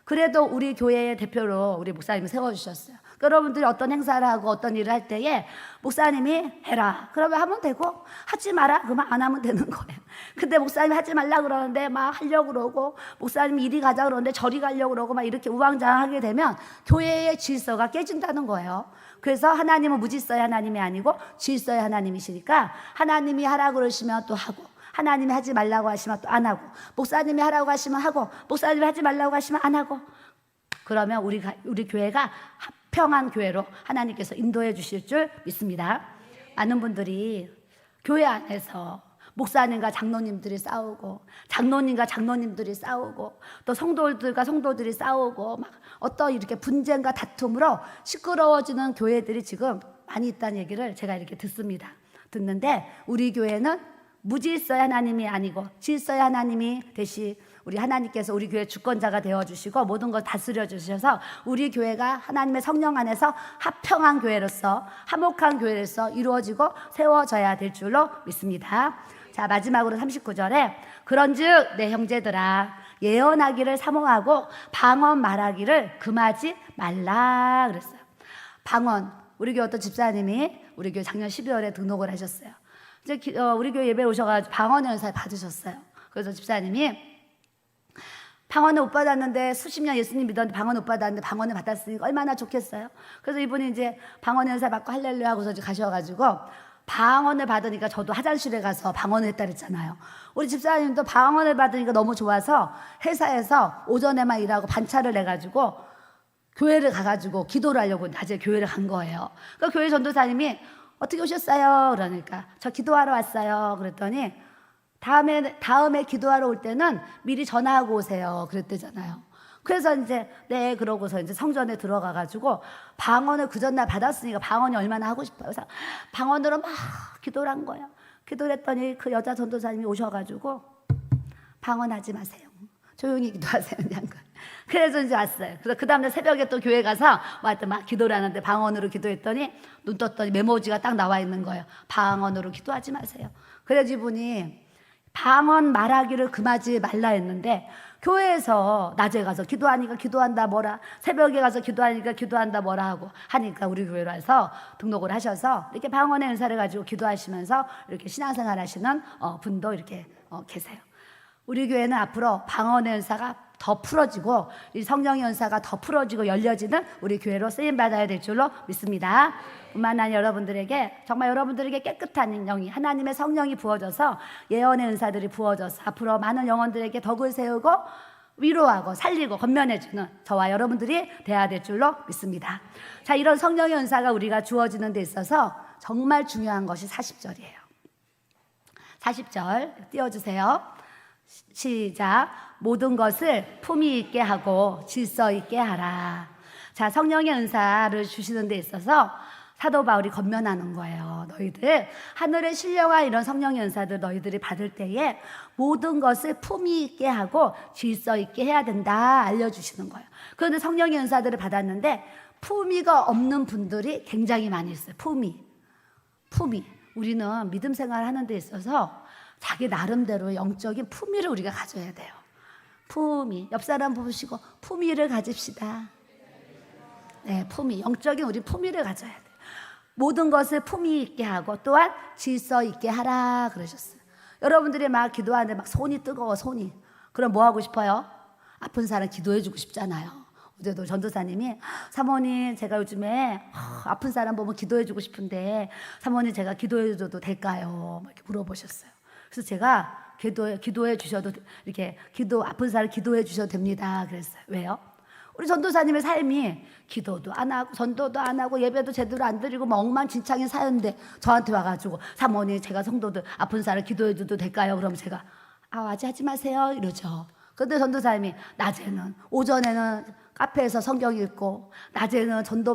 Speaker 1: 그래도 우리 교회의 대표로 우리 목사님을 세워주셨어요. 여러분들이 어떤 행사를 하고 어떤 일을 할 때에 목사님이 해라 그러면 하면 되고, 하지 마라 그러면 안 하면 되는 거예요. 근데 목사님이 하지 말라 그러는데 막 하려고 그러고, 목사님이 이리 가자 그러는데 저리 가려고 그러고 막 이렇게 우왕좌왕하게 되면 교회의 질서가 깨진다는 거예요. 그래서 하나님은 무질서의 하나님이 아니고 질서의 하나님이시니까 하나님이 하라 그러시면 또 하고, 하나님이 하지 말라고 하시면 또 안 하고, 목사님이 하라고 하시면 하고, 목사님이 하지 말라고 하시면 안 하고, 그러면 우리 교회가 합평한 교회로 하나님께서 인도해 주실 줄 믿습니다. 많은 분들이 교회 안에서 목사님과 장로님들이 싸우고, 장로님과 장로님들이 싸우고, 또 성도들과 성도들이 싸우고, 막 어떤 이렇게 분쟁과 다툼으로 시끄러워지는 교회들이 지금 많이 있다는 얘기를 제가 이렇게 듣는데, 우리 교회는 무질서의 하나님이 아니고 질서의 하나님이 되시, 우리 하나님께서 우리 교회 주권자가 되어주시고 모든 걸 다스려 주셔서 우리 교회가 하나님의 성령 안에서 합평한 교회로서, 화목한 교회로서 이루어지고 세워져야 될 줄로 믿습니다. 자, 마지막으로 39절에 그런즉 내 형제들아, 예언하기를 사모하고 방언 말하기를 금하지 말라 그랬어요. 방언, 우리 교회 어떤 집사님이 우리 교회 작년 12월에 등록을 하셨어요. 이제 우리 교회 예배 오셔가지고 방언의 은사를 받으셨어요. 그래서 집사님이 방언을 못 받았는데, 수십 년 예수님 믿었는데 방언을 못 받았는데 방언을 받았으니까 얼마나 좋겠어요. 그래서 이분이 이제 방언의 은사 받고 할렐루야 하고서 이제 가셔가지고 방언을 받으니까, 저도 화장실에 가서 방언을 했다 그랬잖아요. 우리 집사님도 방언을 받으니까 너무 좋아서 회사에서 오전에만 일하고 반차를 내가지고 교회를 가가지고 기도를 하려고 낮에 교회를 간 거예요. 그 교회 전도사님이 어떻게 오셨어요? 그러니까 저 기도하러 왔어요. 그랬더니 다음에 기도하러 올 때는 미리 전화하고 오세요. 그랬대잖아요. 그래서 이제 네 그러고서 이제 성전에 들어가가지고 방언을 그 전날 받았으니까 방언이 얼마나 하고 싶어요. 그래서 방언으로 막 기도를 한 거예요. 기도를 했더니 그 여자 전도사님이 오셔가지고 방언하지 마세요, 조용히 기도하세요, 한 거예요. 그래서 이제 왔어요. 그래서 그 다음날 새벽에 또 교회 가서 막 기도를 하는데 방언으로 기도했더니 눈 떴더니 메모지가 딱 나와 있는 거예요. 방언으로 기도하지 마세요. 그래서 이분이 방언 말하기를 금하지 말라 했는데 교회에서 낮에 가서 기도하니까 기도한다 뭐라, 새벽에 가서 기도하니까 기도한다 뭐라 하고 하니까 우리 교회로 와서 등록을 하셔서 이렇게 방언의 은사를 가지고 기도하시면서 이렇게 신앙생활 하시는 분도 이렇게 계세요. 우리 교회는 앞으로 방언의 은사가 더 풀어지고 이 성령의 은사가 더 풀어지고 열려지는 우리 교회로 쓰임받아야 될 줄로 믿습니다. 뿐만 아니라 여러분들에게, 정말 여러분들에게 깨끗한 영이, 하나님의 성령이 부어져서 예언의 은사들이 부어져서 앞으로 많은 영혼들에게 덕을 세우고 위로하고 살리고 건면해주는 저와 여러분들이 돼야 될 줄로 믿습니다. 자, 이런 성령의 은사가 우리가 주어지는 데 있어서 정말 중요한 것이 40절이에요. 40절 띄워주세요. 시작. 모든 것을 품위 있게 하고 질서 있게 하라. 자, 성령의 은사를 주시는 데 있어서 사도 바울이 건면하는 거예요. 너희들 하늘의 신령한 이런 성령의 은사들 너희들이 받을 때에 모든 것을 품위 있게 하고 질서 있게 해야 된다 알려주시는 거예요. 그런데 성령의 은사들을 받았는데 품위가 없는 분들이 굉장히 많이 있어요. 품위. 우리는 믿음 생활 하는 데 있어서 자기 나름대로 영적인 품위를 우리가 가져야 돼요. 품위. 옆 사람 보시고 품위를 가집시다. 네, 품위. 영적인 우리 품위를 가져야 돼요. 모든 것을 품위 있게 하고 또한 질서 있게 하라 그러셨어요. 여러분들이 막 기도하는데 막 손이 뜨거워, 손이. 그럼 뭐 하고 싶어요? 아픈 사람 기도해 주고 싶잖아요. 어제도 전도사님이 사모님 제가 요즘에 아픈 사람 보면 기도해 주고 싶은데 사모님 제가 기도해 줘도 될까요? 이렇게 물어보셨어요. 그래서 제가 기도해 주셔도 이렇게 아픈 사람 기도해 주셔도 됩니다. 그랬어요. 왜요? 우리 전도사님의 삶이 기도도 안 하고 전도도 안 하고 예배도 제대로 안 드리고 뭐 엉망진창인 사연인데 저한테 와가지고 사모님 제가 성도들 아픈 사람 기도해 줘도 될까요? 그럼 제가 아직 하지 마세요 이러죠. 그런데 전도사님이 낮에는 오전에는 카페에서 성경 읽고 낮에는 전도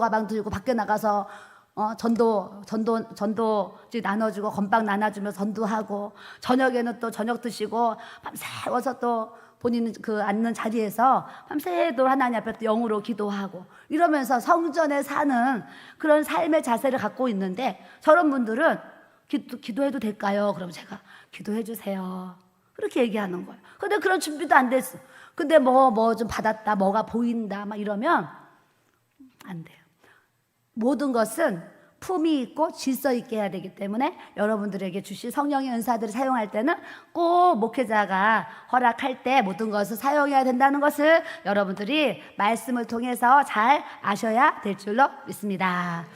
Speaker 1: 가방 들고 밖에 나가서 전도지 나눠주고 건빵 나눠주며 전도하고 저녁에는 또 저녁 드시고 밤새워서 또 본인 앉는 자리에서 밤새도록 하나님 앞에 또 영으로 기도하고 이러면서 성전에 사는 그런 삶의 자세를 갖고 있는데 저런 분들은 기도해도 될까요? 그럼 제가 기도해 주세요. 그렇게 얘기하는 거예요. 근데 그런 준비도 안 됐어. 근데 뭐 좀 받았다, 뭐가 보인다 막 이러면 안 돼요. 모든 것은 품위 있고 질서 있게 해야 되기 때문에 여러분들에게 주신 성령의 은사들을 사용할 때는 꼭 목회자가 허락할 때 모든 것을 사용해야 된다는 것을 여러분들이 말씀을 통해서 잘 아셔야 될 줄로 믿습니다.